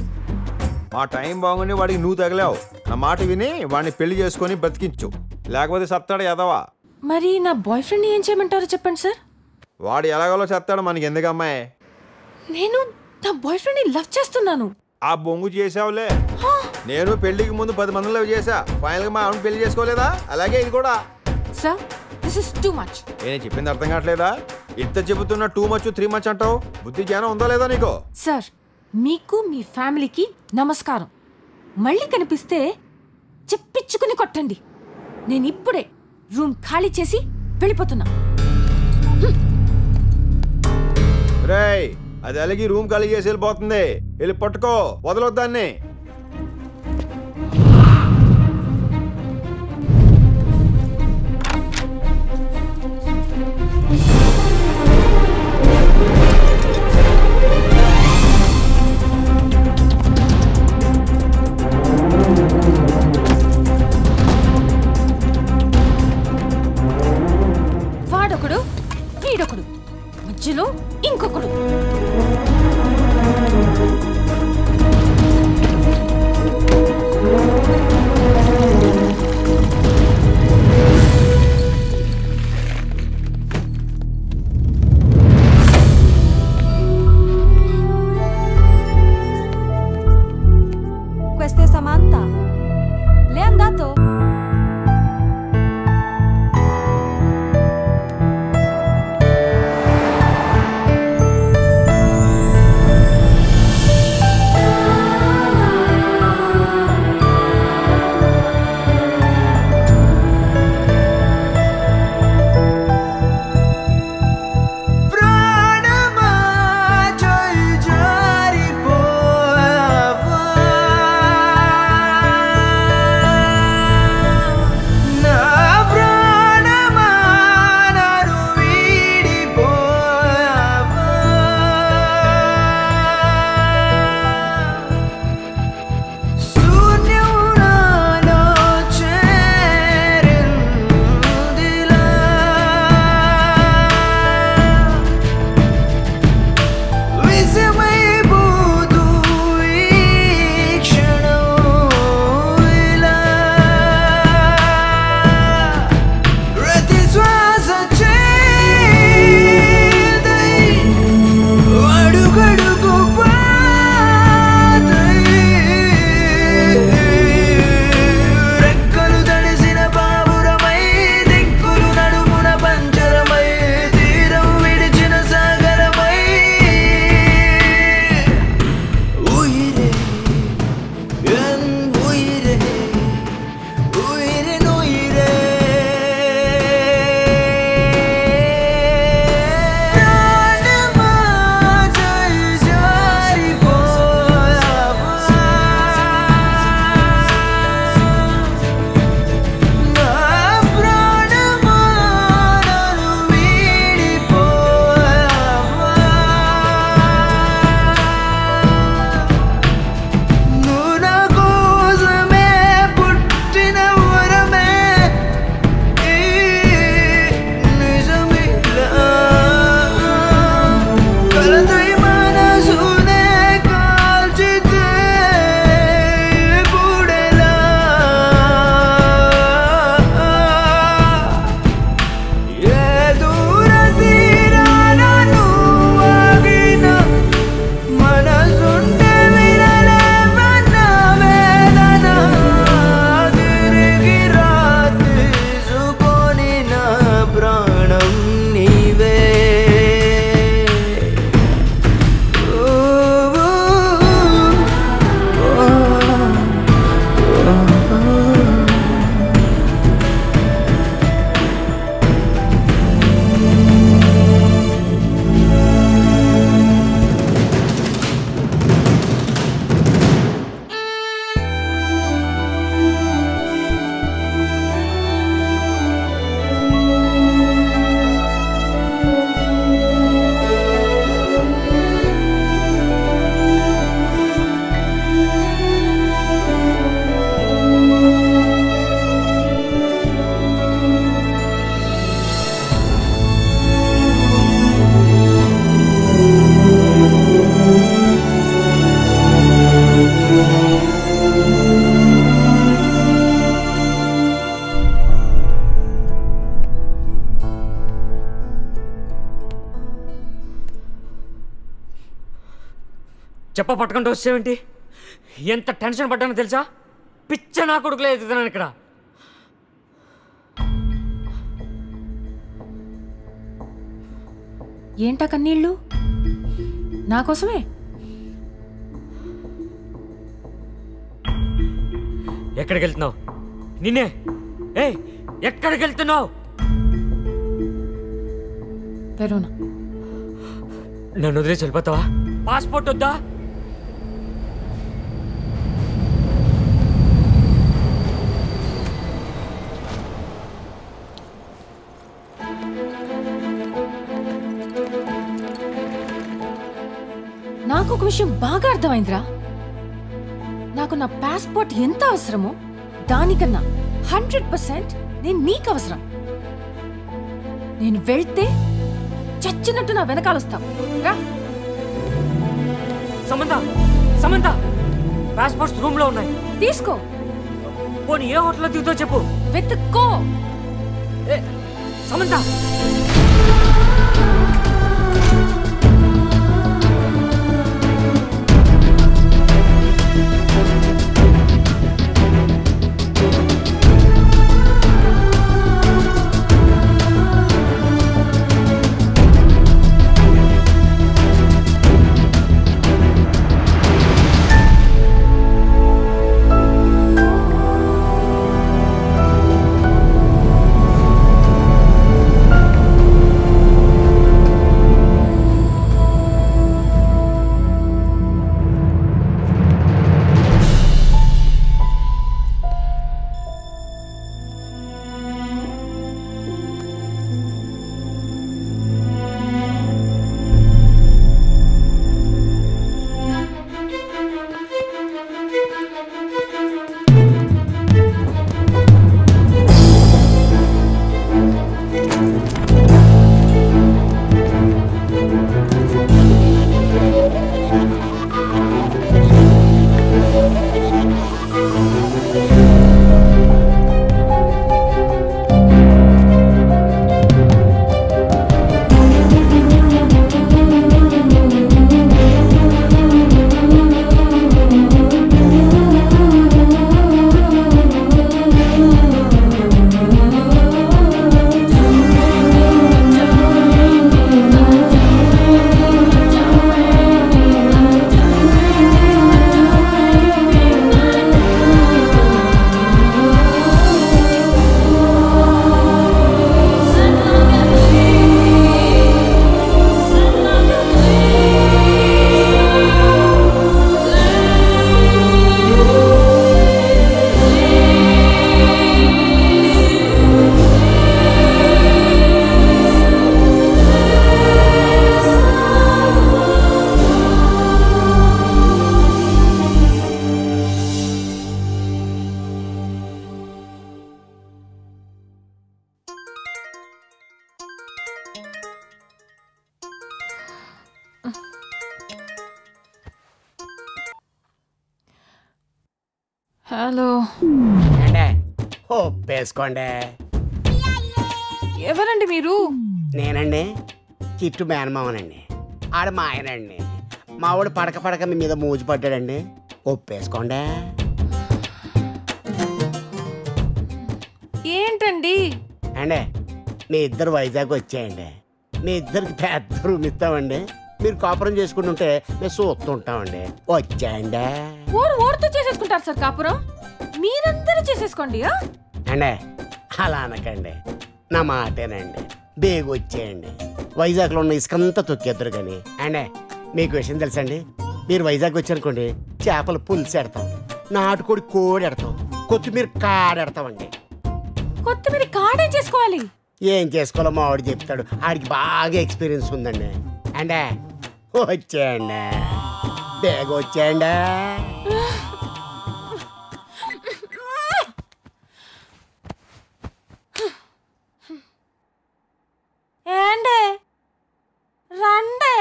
మా టైం బాగుండి వాడికి నువ్వు తగిలావు. నా మాట విని వాడిని పెళ్లి చేసుకొని బ్రతికించు, లేకపోతే సత్తాడు ఎదవా. మరి నా బాయ్ ఫ్రెండ్ ఏం చేయమంటారో చెప్పండి సార్. వాడు ఎలాగోలో చేస్తాడు, మనకి ఎందుకు అమ్మాయి? నేను నా బాయ్ ఫ్రెండ్ ని లవ్ చేస్తున్నాను. ఆ బొంగు చేసావులే. నేను పెళ్లికి ముందు 10 మందిని లవ్ చేశా, ఫైనల్ గా మా ఆవిడ పెళ్లి చేసుకోలేదా? అలాగే ఇది కూడా. Sir this is too much. నేను చెప్పింది అర్థం కావట్లేదా? ఇంత చెబుతున్నా 2 మచ్ 3 మచ్ అంటావు. బుద్ధి జ్ఞానం ఉందా లేదా నీకు? సార్ మీకు మీ ఫ్యామిలీకి నమస్కారం. మళ్ళీ కనిపిస్తే చెప్పించుకుని కొట్టండి. నేను ఇప్పుడే రూమ్ ఖాళీ చేసి వెళ్ళిపోతున్నా. రేయ్, అది అలాగే రూమ్ ఖాళీ చేసి వెళ్ళిపోతుంది. వెళ్ళి పట్టుకో, వదలొద్దాన్ని. వాడొకడు, వీడొకడు, మధ్యలో ఇంకొకడు. చెప్ప పట్టుకుంటూ వచ్చేవేంటి? ఎంత టెన్షన్ పడ్డానో తెలుసా? పిచ్చ నా కొడుకులే ఎదుగుతున్నాను ఇక్కడ. ఏంటా కన్నీళ్ళు? నా కోసమే? ఎక్కడికి వెళ్తున్నావు? నిన్నే ఎక్కడికి వెళ్తున్నావు? వెరోనా. నన్ను వదిలేసి వెళ్ళిపోతావా? పాస్పోర్ట్ వద్దా? నాకు ఒక విషయం బాగా అర్థమైందిరా. నాకు నా పాస్పోర్ట్ ఎంత అవసరమో దానికన్నా 100% నేను నీకు అవసరం. నేను వెళ్తే చచ్చినట్టు నా వెనకాల వస్తావు రా. సమంత, సమంత, పాస్పోర్ట్స్ రూమ్ లో ఉన్నాయి. తీసుకో. పోనీ ఏ హోటల్లో దిగుతో చెప్పు. వెతుక్కో. సమంత, హలో. ఒప్పేసుకోండి. ఎవరండి మీరు? నేనండి కిట్టు మేనమావనండి. ఆడ మా ఆయనండి. మావాడు పడక పడక మీ మీద మూజు పడ్డాడండి. ఒప్పేసుకోండి. ఏంటండి? అండి మీ ఇద్దరు వైజాగ్ వచ్చేయండి. మీ ఇద్దరికి పెద్ద రూమ్ ఇస్తామండి. మీరు కాపురం చేసుకుంటుంటే మేము చూస్తుంటామండి. వచ్చేయండి. ఓడితో చేసేసుకుంటారు సార్ కాపురం. మీరందరూ చేసేసుకోండి. అండి అలా అనకండి, నా మాటేనండి. బేగు వచ్చేయండి. వైజాగ్లో ఉన్న ఇసుకంతా తొక్కేద్దరు కానీ. అండి మీకు విషయం తెలుసండి, మీరు వైజాగ్ వచ్చారనుకోండి, చేపలు పులుసు ఎడతాం, నాటుకోడి కోడి ఎడతాం, కొత్తిమీర కాడెడతామండి. కొత్తిమీర కాడే చేసుకోవాలి? ఏం చేసుకోవాలో మా వాడు చెప్తాడు. ఆడికి బాగా ఎక్స్పీరియన్స్ ఉందండి. అండి వచ్చేయండి, బేగ వచ్చేయండి. ఏండే రండే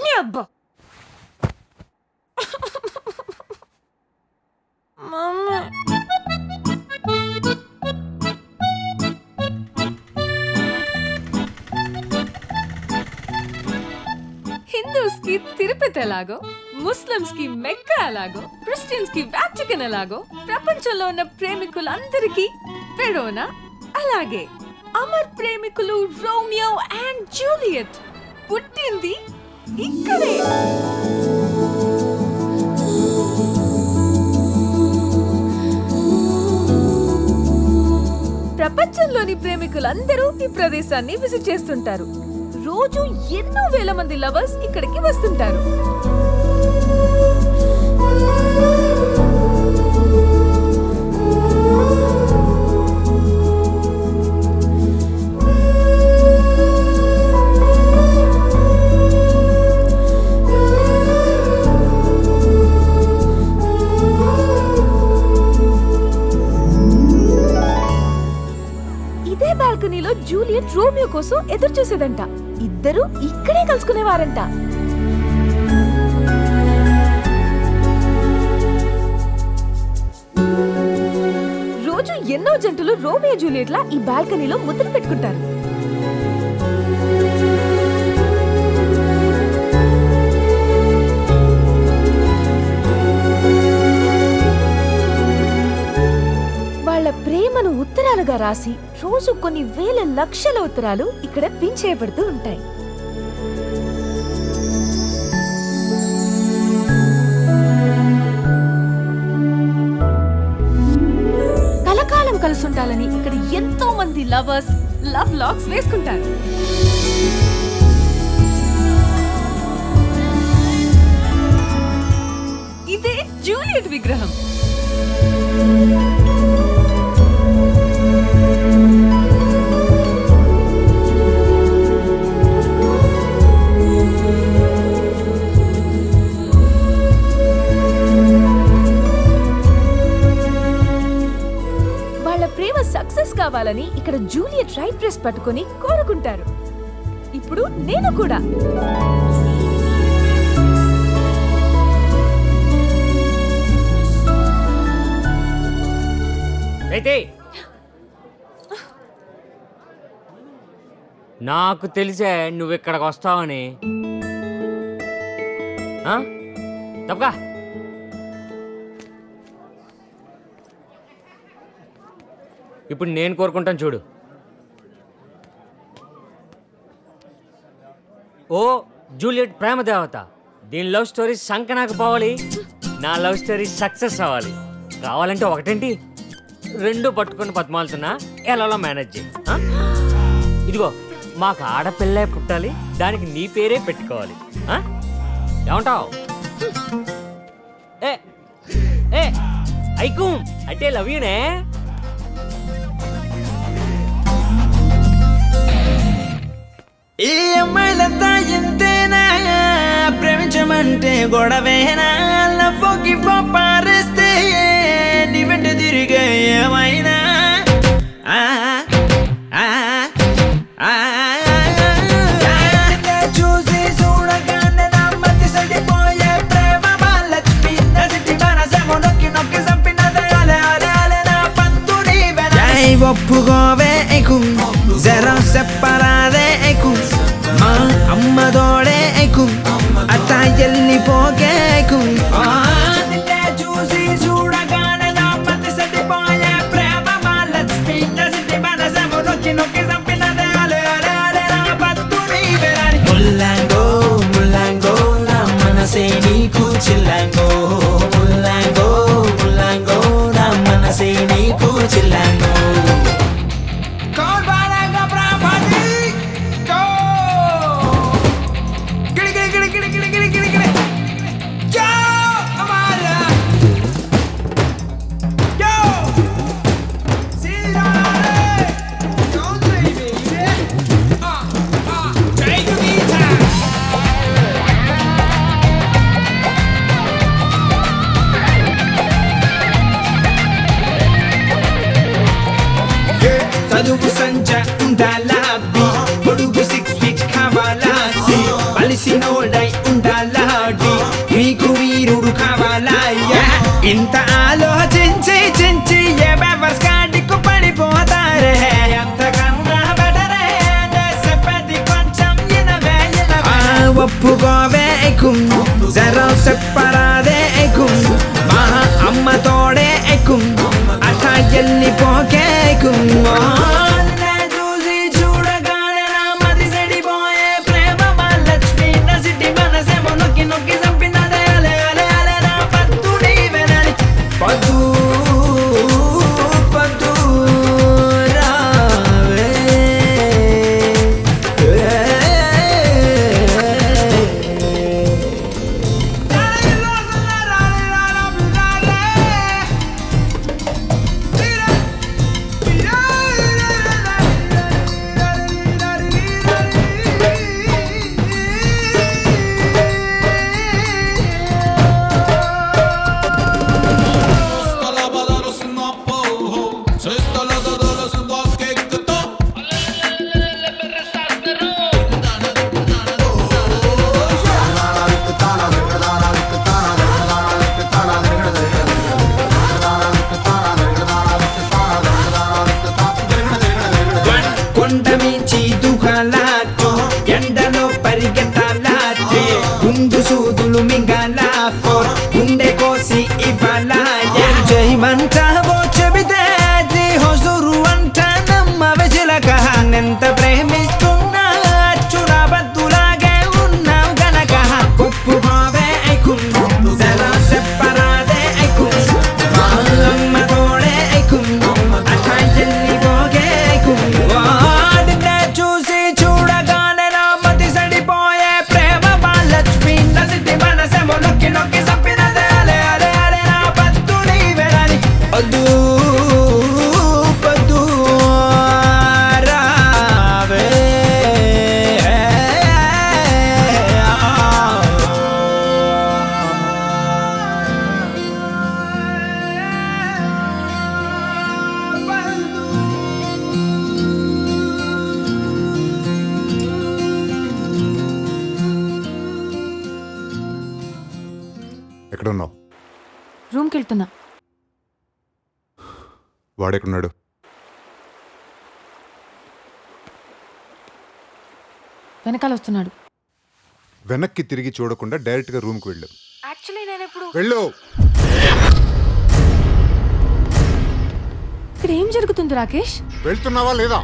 నీ అబ్బా. మమ్మీ హిందూస్కి తిరుపతి జూలియట్ ఎలాగో, ముస్లిమ్స్ కి మెక్కా ఎలాగో, క్రిస్టియన్స్ కి వాటికన్ ఎలాగో, ప్రపంచంలో ఉన్న ప్రేమికులందరికీ వెరోనా అలాగే అమర్ ప్రేమికులు రోమియో అండ్ జూలియట్ పుట్టింది ఇక్కడే. ప్రపంచంలోని ప్రేమికులందరూ ఈ ప్రదేశాన్ని విజిట్ చేస్తుంటారు. రోజు ఎన్నో వేల మంది లవర్స్ ఇక్కడికి వస్తుంటారు. బాల్కనీలో జూలియట్ రోమియో కోసం ఎదురు చూసేదంట. ఇద్దరు ఇక్కడే కలుసుకునేవారంట. రోజు ఎన్నో జంటలు రోమియో జూలియట్లా ఈ బాల్కనీలో ముద్దులు పెట్టుకుంటారు. వాళ్ళ ప్రేమను ఉత్తరాలుగా రాసి రోజు కొన్ని వేల లక్షల ఉత్తరాలు ఇక్కడ పిన్ చేయబడుతూ ఉంటాయి. కలకాలం కలుసుండాలని ఇక్కడ ఎంతో మంది లవర్స్ లవ్ లాక్స్ వేసుకుంటారు. ఇదే జూలియట్ విగ్రహం. సక్సెస్ కావాలని ఇక్కడ జూలియట్ రైట్ ప్రెస్ పట్టుకొని కోరుకుంటారు. ఇప్పుడు నేను కూడా నాకు తెలిసే నువ్వు ఇక్కడికి వస్తావని. తప్పగా ఇప్పుడు నేను కోరుకుంటాను చూడు. ఓ జూలియట్ ప్రేమ దేవత, దీని లవ్ స్టోరీ సంకనాకు పోవాలి, నా లవ్ స్టోరీ సక్సెస్ అవ్వాలి. కావాలంటే ఒకటేంటి రెండు పట్టుకుని పద్మాలుతున్నా ఎలా మేనేజ్ చేయి. ఇదిగో మాకు ఆడపిల్లే పుట్టాలి, దానికి నీ పేరే పెట్టుకోవాలి. ఏమంటావు? ఏ ఏ ఐకు అంటే లవ్ యూనే. ఈ అమ్మాయిలంతా ఎంతేనా, ప్రేమించమంటే గొడవేనా, లవ్వుకి పారేస్తే నీ వెంట తిరిగే ఏమైనా. చూసి చూడగానే నా మతి సడిపోయే ప్రేమ మహాలక్ష్మి, నసిటి మనసేమో నొక్కి నొక్కి చంపినదే అలే అలే అలే నా పంతు నీవెనా. ఒప్పుకోవే ఎకుం జరా సెపరాదే ఎకుం, మా అమ్మ దోడే ఎకుం అట్టా వెళ్ళిపోకే ఎకుం. చూసి చూడగానే నా మతి సడిపోయే ప్రేమ మహాలక్ష్మి, నసిటి మనసేమో నొక్కి నొక్కి చంపినదే అలే అలే అలే నా పంతు నీవెనా. ముల్లాంగో ముల్లాంగో నా మనసే నీకు చిల్లాంగో, ముల్లాంగో ముల్లాంగో నా మనసే నీకు చిల్లాంగో. చదువు సంచ ఉండాలా, పొడుగు 6 feet కావాలా, బలిసినోడై ఉండాలా, మీకు వీరుడు కావాలా. ఇంత ఆలోచించి చించి ఏ బెవర్స్ కాడికు పడిపోతారే, అంతకన్నా బెటరే చెప్పేది కొంచెం ఇనవే ఇనవే. ఒప్పుకోవే ఎకుం జరా సెప్పరాదే ఎకుం మా అమ్మ తోడే ఎకుం అట వెళ్ళిపోకే ఎకుం చూసి చూడగానే నా మది చెడిపోయే ప్రేమ మహాలక్ష్మి నా సిటీ మనసేమో నొక్కి నొక్కి చంపినదే అలే అలే అలే నా పద్దు నీవేనని పద్దు పద్దు రావే కొండ మించి దుఃఖాలాటి ఎండలో పరిగెత్తాలాటి గుండు సూదులు మింగాలా ఫోర్ గుండె కోసి ఇవ్వాలా జయమంటావో చెబితే హొజురు అంట నమ్మవే చిలక ఎంత ప్రేమిస్తున్నా అచ్చురా బద్దులాగే ఉన్నావు గనక కొప్పుకోవే ఐకుం జరా సెప్పరాదే ఐకుం మా అమ్మ తోడే ఐకుం అట వెళ్ళిపోగే ఐకుం వాడినే చూసి చూడగానే నా మతి చెడిపోయే ప్రేమ మహాలక్ష్మి నా సిటీ మనసేమో నొక్కి నొక్కి చంపినదే అలే అలే అలే నా పద్దు నీవేనని పద్దు పద్దు రావే ఎక్కడున్నావు? రూమ్కి వెళ్తున్నా. వాడెక్కడున్నాడు? వెనకాల వస్తున్నాడు. వెనక్కి తిరిగి చూడకుండా డైరెక్ట్గా రూమ్కి వెళ్ళు. యాక్చువల్లీ నేను ఇప్పుడు వెళ్ళు. ఇక్కడ ఏం జరుగుతుంది రాకేష్? వెళ్తున్నావా లేదా?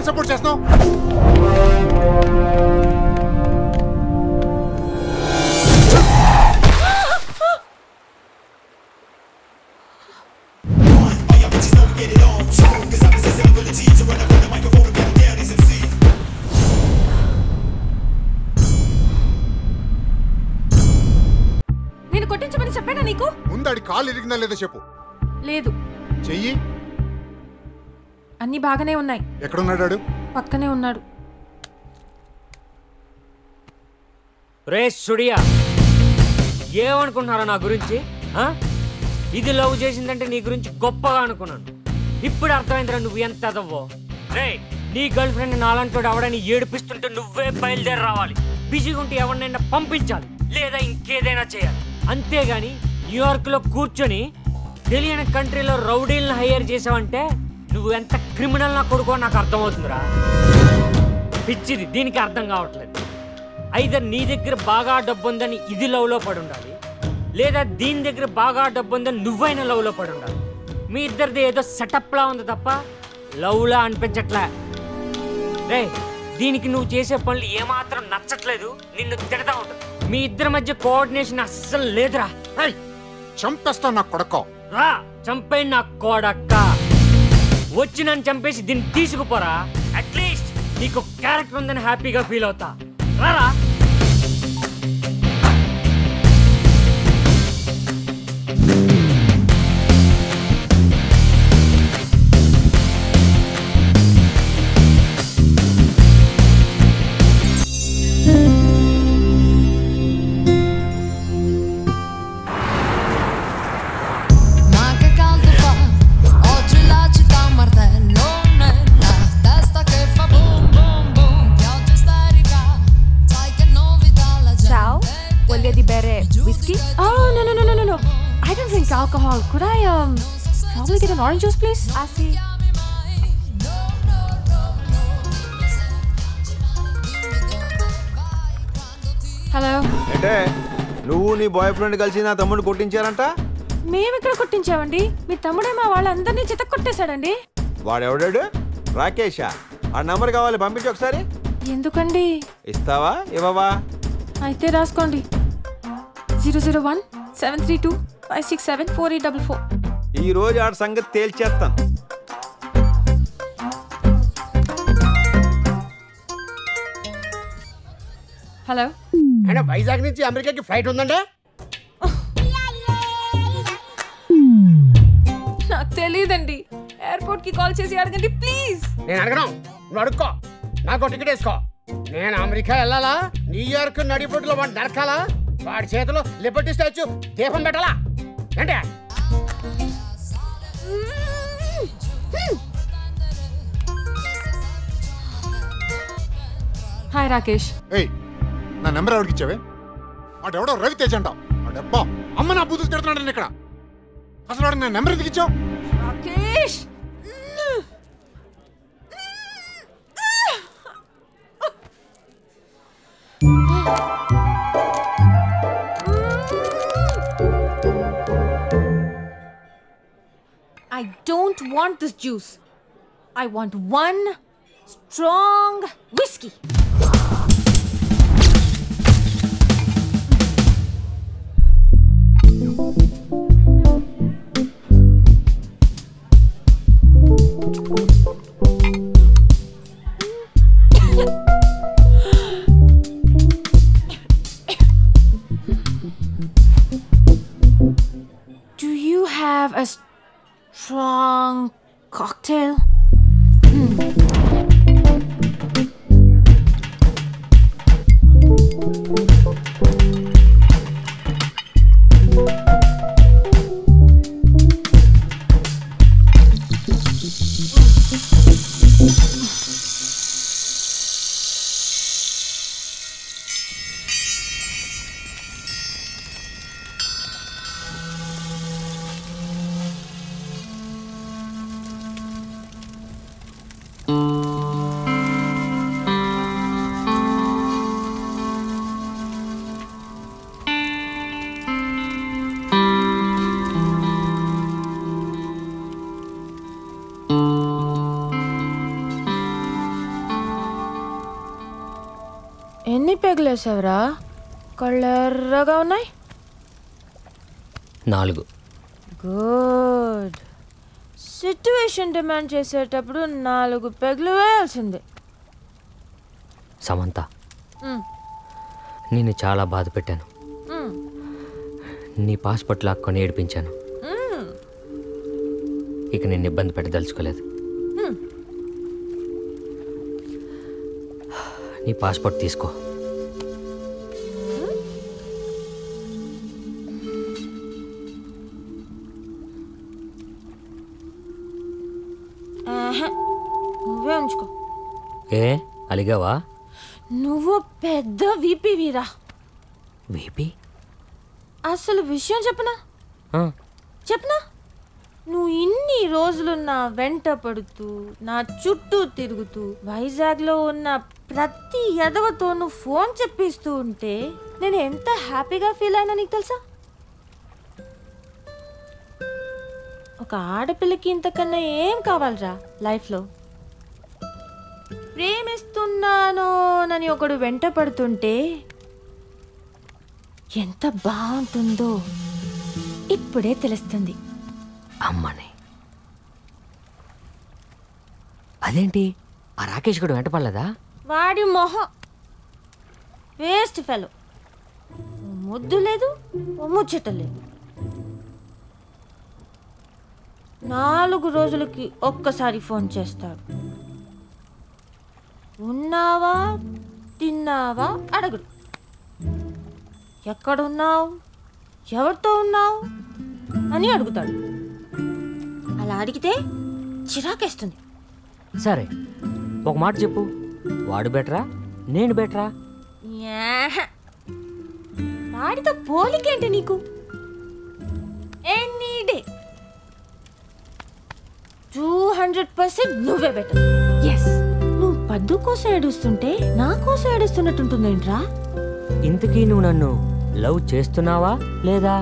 సపోర్ట్ చేస్తున్నావు? నేను కొట్టించమని చెప్పానా నీకు? ముందడి కాలు ఇరిగిందా లేదా చెప్పు. లేదు. చెయ్యి. అన్ని బాగానే ఉన్నాయి. ఎక్కడున్నాడు? పక్కనే ఉన్నాడు. రే సుడియా, ఏమనుకుంటున్నారా నా గురించి? ఇది లవ్ చేసిందంటే నీ గురించి గొప్పగా అనుకున్నాను. ఇప్పుడు అర్థమైందిరా నువ్వు ఎంత అదవ్వో. రే, నీ గర్ల్ ఫ్రెండ్ నాలంటోడు అవడని ఏడిపిస్తుంటే నువ్వే బయలుదేరి రావాలి. బిజీగా ఉంటే ఎవరినైనా పంపించాలి, లేదా ఇంకేదైనా చేయాలి. అంతేగాని న్యూయార్క్లో కూర్చొని తెలియని కంట్రీలో రౌడీలను హైర్ చేసావంటే నువ్వు ఎంత క్రిమినల్ నా కొడుకో నాకు అర్థమవుతుందిరా. పిచ్చిది, దీనికి అర్థం కావట్లేదు. ఐదర్ నీ దగ్గర బాగా డబ్బు ఉందని ఇది లవ్లో పడి ఉండాలి, లేదా దీని దగ్గర బాగా డబ్బు ఉందని నువ్వైనా లవ్లో పడి ఉండాలి. మీ ఇద్దరిది ఏదో సెటప్లా ఉంది తప్ప లవ్లా అనిపించట్లే. రే, దీనికి నువ్వు చేసే పనులు ఏమాత్రం నచ్చట్లేదు, నిన్ను తిడతా ఉంటుంది. మీ ఇద్దరి మధ్య కోఆర్డినేషన్ అస్సలు లేదురా. చంపేస్తావు నా కొడక. రా, చంపే నా కొడక్క. వచ్చి నన్ను చంపేసి దీన్ని తీసుకుపోరా. అట్లీస్ట్ నీకు క్యారెక్టర్ ఉందని హ్యాపీగా ఫీల్ అవుతా. రారా. Whiskey? Oh, no. I don't drink alcohol. Could I, probably get an orange juice, please? I see. Hello? అంటే నువ్వు నీ బాయ్ ఫ్రెండ్ కలిసి నా తమ్ముడిని కొట్టించారంట? మేమెక్కడ కొట్టించామండి? మీ తమ్ముడే మా వాళ్ళందరినీ చితక కొట్టేశాడండి. వాడెవడాడు? రాకేషా? ఆ నంబర్ కావాలి, పంపించు ఒకసారి. ఎందుకండి? ఇస్తావా ఇవ్వవా? అయితే రాసుకోండి. 001-732-567-4844. ఈ రోజు ఆడ సంగతి తేల్చేస్తాను. హలో. అంటే వైజాగ్ నుంచి అమెరికాకి ఫ్లైట్ ఉందండి? నాకు తెలియదండి. ఎయిర్పోర్ట్ కి కాల్ చేసి అడగండి ప్లీజ్. నేను అడగను, నువ్వు అడుక్కో. నాకు టికెట్ వేసుకో. నేను అమెరికా వెళ్ళాలా? న్యూయార్క్ నడిబొడ్డులో వాడు నరకాలా? వాడి చేతిలో లిబర్టీ స్టాచ్యూ దీపం పెట్టాలా? అంటే హాయ్ రాకేష్. ఏయ్, నా నెంబర్ ఎవరికి ఇచ్చావే? వాడెవడో రవితేజ్ అంటావు. వాడబ్బా అమ్మ నా బూతులు తిడుతున్నాడు ఇక్కడ. అసలు వాడు నా నెంబర్ ఎందుకు ఇచ్చావు? Rakesh, I don't want this juice. I want one strong whiskey. Do you have a strong cocktail? ఎన్ని పెగలేసావురా? కళ్ళెర్రగా ఉన్నాయి. 4. గుడ్. సిట్యుయేషన్ డిమాండ్ చేసేటప్పుడు 4 పెగ్లు వేయాల్సిందే. సమంత, నిన్ను చాలా బాధ పెట్టాను. నీ పాస్పోర్ట్ లాక్కొని ఏడిపించాను. ఇక నిన్ను ఇబ్బంది పెట్టదలుచుకోలేదు. నీ పాస్పోర్ట్ తీసుకో. నువ్వే ఉంచుకో. ఏ అలిగావా? నువ్వు పెద్ద వీపీ వీరా. వీపీ? అసలు విషయం చెప్పనా? నువ్వు ఇన్ని రోజులు నా వెంట పడుతూ నా చుట్టూ తిరుగుతూ వైజాగ్లో ఉన్న ప్రతి ఎదవతోనూ ఫోన్ చెప్పిస్తూ ఉంటే నేను ఎంత హ్యాపీగా ఫీల్ అయినా నీకు తెలుసా? ఒక ఆడపిల్లకి ఇంతకన్నా ఏం కావాలరా లైఫ్లో? ప్రేమిస్తున్నాను అని ఒకడు వెంట పడుతుంటే ఎంత బాగుంటుందో ఇప్పుడే తెలుస్తుంది. అమ్మని అదేంటి ఆ రాకేష్ గడు వెంట పడలేదా? వాడి మొహం వేస్ట్ ఫెలో. ముద్దు లేదు, ముచ్చట లేదు. 4 రోజులకి ఒక్కసారి ఫోన్ చేస్తాడు. ఉన్నావా తిన్నావా అడగడు. ఎక్కడున్నావు, ఎవరితో ఉన్నావు అని అడుగుతాడు. అలా అడిగితే చిరాకేస్తుంది. సరే ఒక మాట చెప్పు, వాడు బెటరా నేను బెటరా? వాడితో పోలికేంటి నీకు? ఎనీ డే 200% నువ్వే బెటర్. ఎస్, నువ్వు పద్దు కోసం ఏడుస్తుంటే నా కోసం ఏడుస్తున్నట్టుంటుందేంట్రా? ఇంతకీ నువ్వు నన్ను లవ్ చేస్తున్నావా లేదా?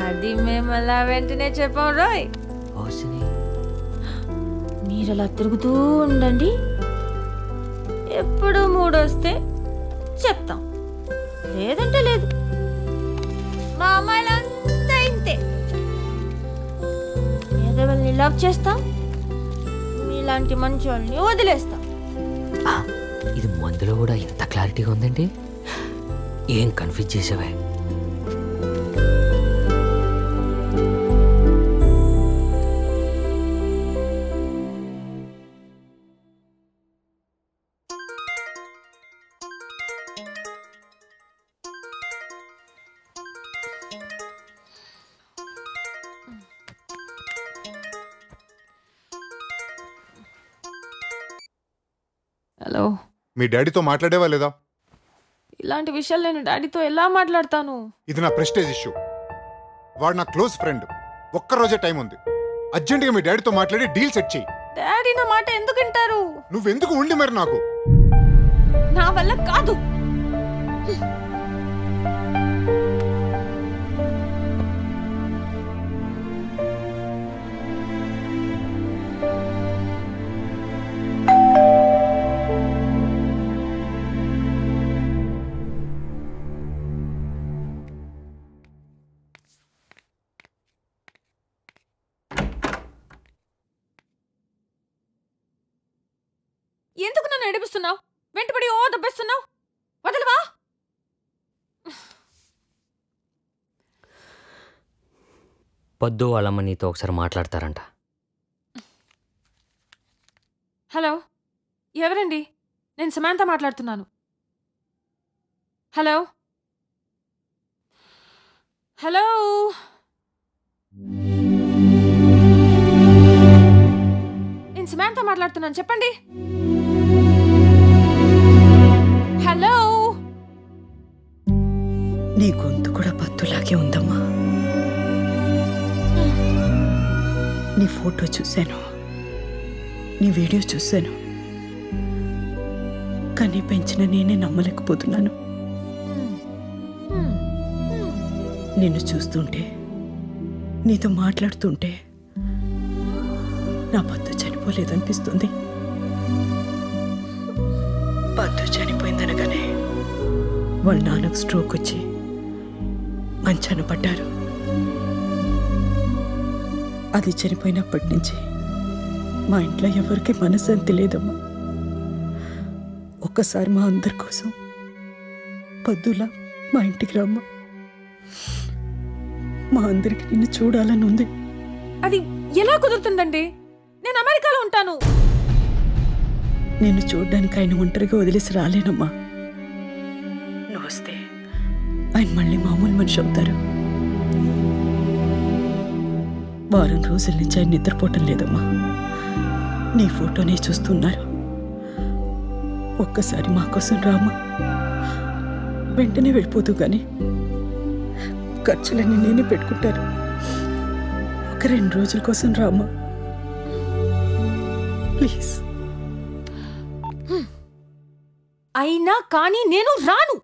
అది మేము అలా వెంటనే చెప్పాం రోయ్. మీరు అలా తిరుగుతూ ఉండండి, ఎప్పుడు మూడొస్తే చెప్తాం, లేదంటే లేదు. మా అమ్మాయిలంతా ఇంతే. ఎదవల్ని లవ్ చేస్తాం, మీలాంటి మంచి వాళ్ళని వదిలేస్తాం. ఇది మందులో కూడా ఇంత క్లారిటీగా ఉందండి. ఏం కన్ఫ్యూజ్ చేసావే? హలో, మీ డాడీతో మాట్లాడేవా లేదా? ఇలాంటి విషయాలు నేను డాడీతో ఎలా మాట్లాడతాను? ఇది నా ప్రెస్టేజ్ ఇష్యూ. వాడు నా క్లోజ్ ఫ్రెండ్. ఒక్కరోజే టైం ఉంది. అర్జెంటుగా మీ డాడీతో మాట్లాడి డీల్ సెట్ చేయి. డాడీ నా మాట ఎందుకు వింటారు? నువ్వెందుకు ఉండి మరి నాకు? నా వల్ల కాదు. ఎందుకు నన్ను ఏడిపిస్తున్నావు? వెంటబడి ఓ దబ్బేస్తున్నావు. వదలవా? పొద్దు వాళ్ళమ్మ నీతో ఒకసారి మాట్లాడతారంట. హలో, ఎవరండి? నేను సమాంత మాట్లాడుతున్నాను. హలో హలో, నేను సమాంత మాట్లాడుతున్నాను, చెప్పండి. హలో. నీ గొంతు కూడా పత్తులాగే ఉందమ్మా. నీ ఫోటో చూశాను, నీ వీడియో చూశాను, కానీ పెంచిన నేనే నమ్మలేకపోతున్నాను. నిన్ను చూస్తుంటే, నీతో మాట్లాడుతుంటే నా పద్దు చనిపోలేదనిపిస్తుంది. పద్దు చనిపోయిందనగానే వాళ్ళ నాన్నకు స్ట్రోక్ వచ్చి మంచాన పడ్డారు. అది చనిపోయినప్పటి నుంచి మా ఇంట్లో ఎవరికి మనశ్శాంతి లేదమ్మా. ఒక్కసారి మా అందరి కోసం పద్దులా మా ఇంటికి రమ్మా. మా అందరికి నిన్ను చూడాలని ఉంది. అది ఎలా కుదురుతుందండి? నేను అమెరికాలో ఉంటాను. నిన్ను చూడడానికి ఆయన ఒంటరిగా వదిలేసి రాలేనమ్మా. నువ్వు వస్తే ఆయన మళ్ళీ మామూలు మనిషి అవుతారు. వారం రోజుల నుంచి ఆయన నిద్రపోవటం లేదమ్మా. నీ ఫోటోనే చూస్తున్నారు. ఒక్కసారి మా కోసం రామ్మా. వెంటనే వెళ్ళిపోతూ కానీ ఖర్చులన్నీ నేనే పెట్టుకుంటాను. ఒక 2 రోజుల కోసం రామ్మా ప్లీజ్. అయినా కానీ నేను రాను.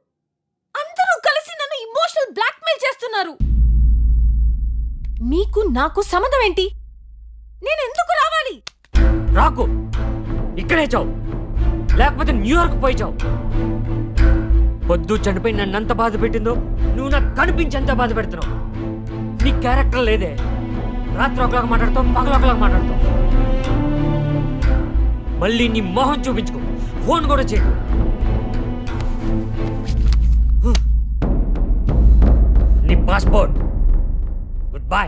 అందరూ కలిసి నన్ను ఇమోషనల్ బ్లాక్మెయిల్ చేస్తున్నారు. నీకు నాకు సంబంధం ఏంటి? నేను ఎందుకు రావాలి? రాకు, ఇక్కడే చావు, లేకపోతే న్యూయార్క్ పోయి చావు. పొద్దు చనిపోయి నన్నంత బాధ పెట్టిందో నువ్వు నాకు కనిపించేంత బాధ పెడుతున్నావు. నీ క్యారెక్టర్ లేదే. రాత్రి ఒకలాగా మాట్లాడతావు, పగలు ఒకలాగా మాట్లాడతావు. మళ్ళీ నీ మొహం చూపించుకో, ఫోన్ కూడా చేయకు. నీ పాస్పోర్ట్ గుడ్ బై.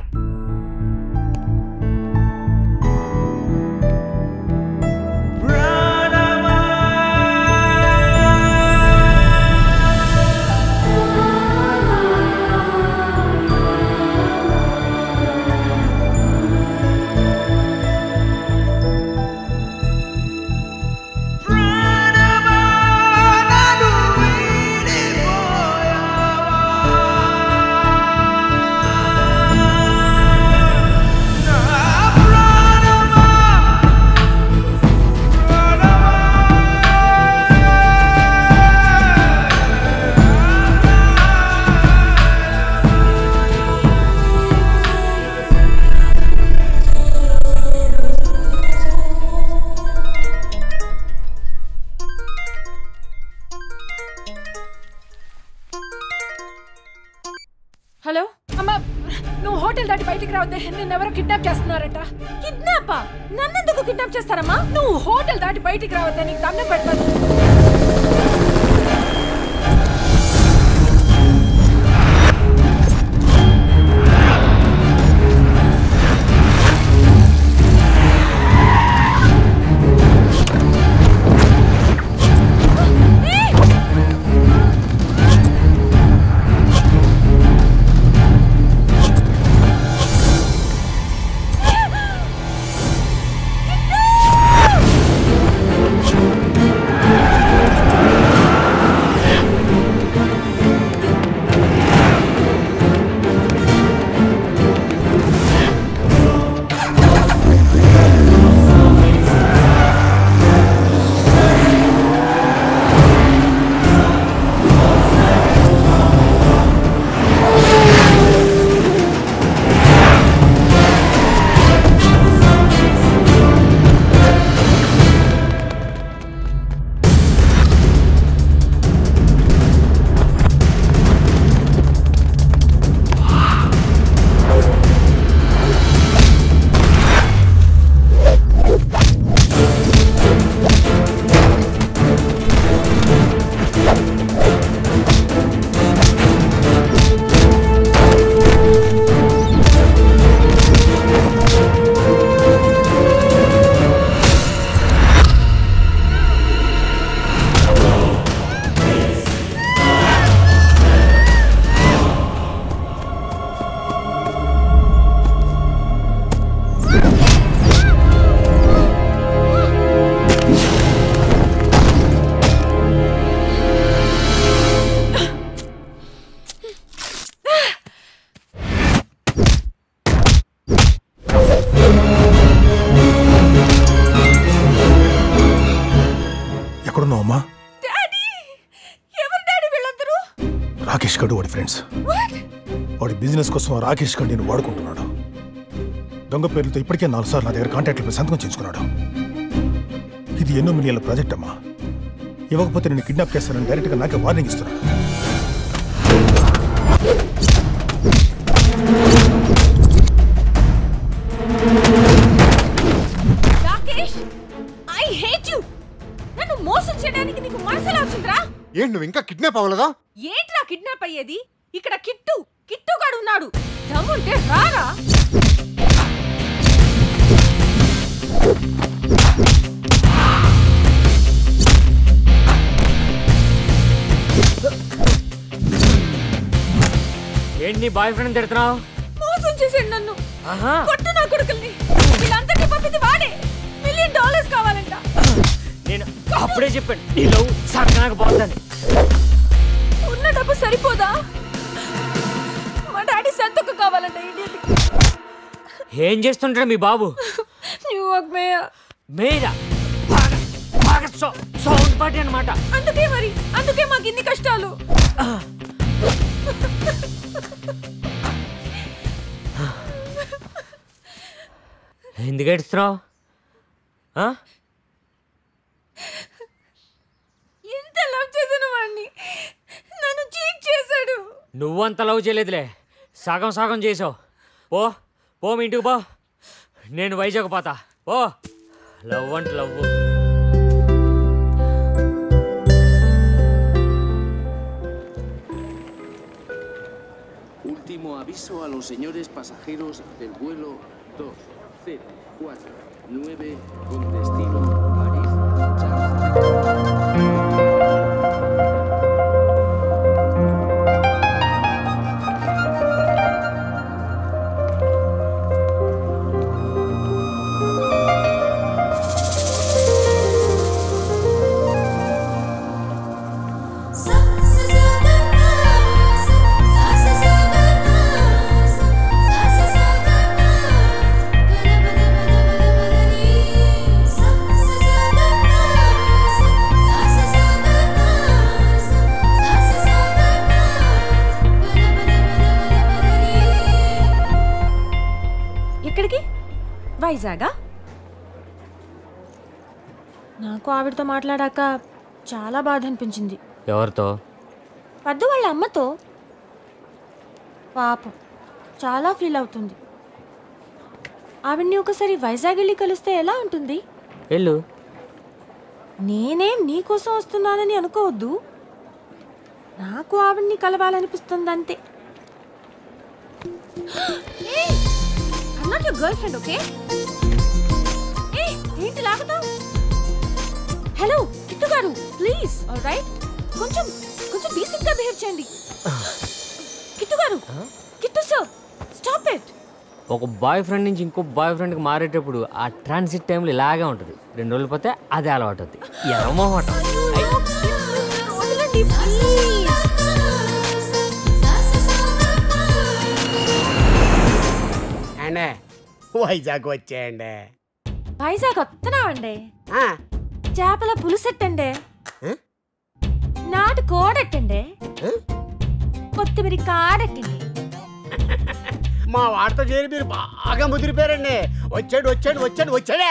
హలో అమ్మా, నువ్వు హోటల్ దాటి బయటికి రావద్దే. నిన్నెవరో కిడ్నాప్ చేస్తున్నారట. కిడ్నాపా? నన్నెందుకు కిడ్నాప్ చేస్తారమ్మా? నువ్వు హోటల్ దాటి బయటికి రావద్దే, నీకు దండం పెడతాను. ఎక్కడున్నావమ్మా? ఎవరు డాడీ వీళ్ళందరూ? రాకేష్ గడు వాడి ఫ్రెండ్స్. వాడి బిజినెస్ కోసం రాకేష్ గడు నేను వాడుకుంటున్నాడు. దొంగ పేర్లతో ఇప్పటికే 4 సార్లు నా దగ్గర కాంటాక్ట్ల మీద సంతకం చేసుకున్నాడు. ఇది ఎన్నో మిలియన్ల ప్రాజెక్ట్ అమ్మా. ఇవ్వకపోతే నేను కిడ్నాప్ చేస్తానని డైరెక్ట్గా నాకే వార్నింగ్ ఇస్తున్నాడు. Rakesh, I hate you. నన్ను మోసం చేయడానికి నీకు మనసులా వచ్చిందిరా? ఏంటి నువ్వు ఇంకా కిడ్నాప్ అవ్వలేదా? ఏంట్రా కిడ్నాప్ అయ్యేది? ఇక్కడ కిట్టుగాడు ఉన్నాడు. దమ్ముంటే రారా. ఏంటి నీ బాయ్ ఫ్రెండ్ తిడుతున్నావు? మోసం చేసాడు నన్ను. కొట్టు నా కొడుకుల్ని. వీళ్ళందరికీ పంపింది వాడే. $1 మిలియన్ కావాలంట. నేను అప్పుడే చెప్పాను నీ లవ్ సక్కనకు పోతుందని. ఉన్న డబ్బు సరిపోదా? మా డాడీ సంతకం కావాలంట. ఇండియాకి ఏం చేస్తుంటాడు మీ బాబు? New York mayor. మేయరా? బాగా సౌండ్ పార్టీ అనమాట. అందుకే మాకు ఇన్ని కష్టాలు. ఎందుకు ఏడుస్తున్నావు? ఎంత లవ్ చేసిన వాడిని నన్ను చీట్ చేశాడు. నువ్వంత లవ్ చేయలేదులే, సగం సగం చేసావు. పో మీ ఇంటికి పో, నేను వైజాగ్ పోతా. ఓ లవ్ అంటే love. Último aviso a los señores pasajeros del vuelo 2049 con destino París. ఎక్కడికి? వైజాగా? నాకు ఆవిడతో మాట్లాడాక చాలా బాధ అనిపించింది. ఎవరితో? పద్దు వాళ్ళ అమ్మతో. పాపం చాలా ఫీల్ అవుతుంది. ఆవిడ్ని ఒకసారి వైజాగ్ వెళ్ళి కలిస్తే ఎలా ఉంటుంది? వెళ్ళు. నేనేం నీకోసం వస్తున్నానని అనుకోవద్దు, నాకు ఆవిడ్ని కలవాలనిపిస్తుంది అంతే. I'm not your girlfriend, okay? Hey, ఏంటి లాగుతావు? హలో కిట్టు గారు, ప్లీజ్. ఆల్ రైట్, కొంచెం డీసెంట్ గా బిహేవ్ చేయండి. కిట్టు గారు, కిట్టు సార్, స్టాప్ ఇట్. ఒక బాయ్ ఫ్రెండ్ నుంచి ఇంకో బాయ్ ఫ్రెండ్కి మారేటప్పుడు ఆ ట్రాన్సిట్ టైంలో ఇలాగే ఉంటుంది. 2 రోజులు పోతే అదే అలవాటు అవుతుంది. ఎరమోమాట. వదలండి ప్లీజ్. అండి వైజాగ్ వచ్చేయండి. వైజాగ్ వస్తున్నామండి. చేపల పులుసెట్టండి, నాటు కోడెట్టండి, కొత్తిమీర కాడెట్టండి. మా వాడితో చేరి మీరు బాగా ముదిరిపోయారండి. వచ్చాడే.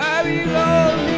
I belong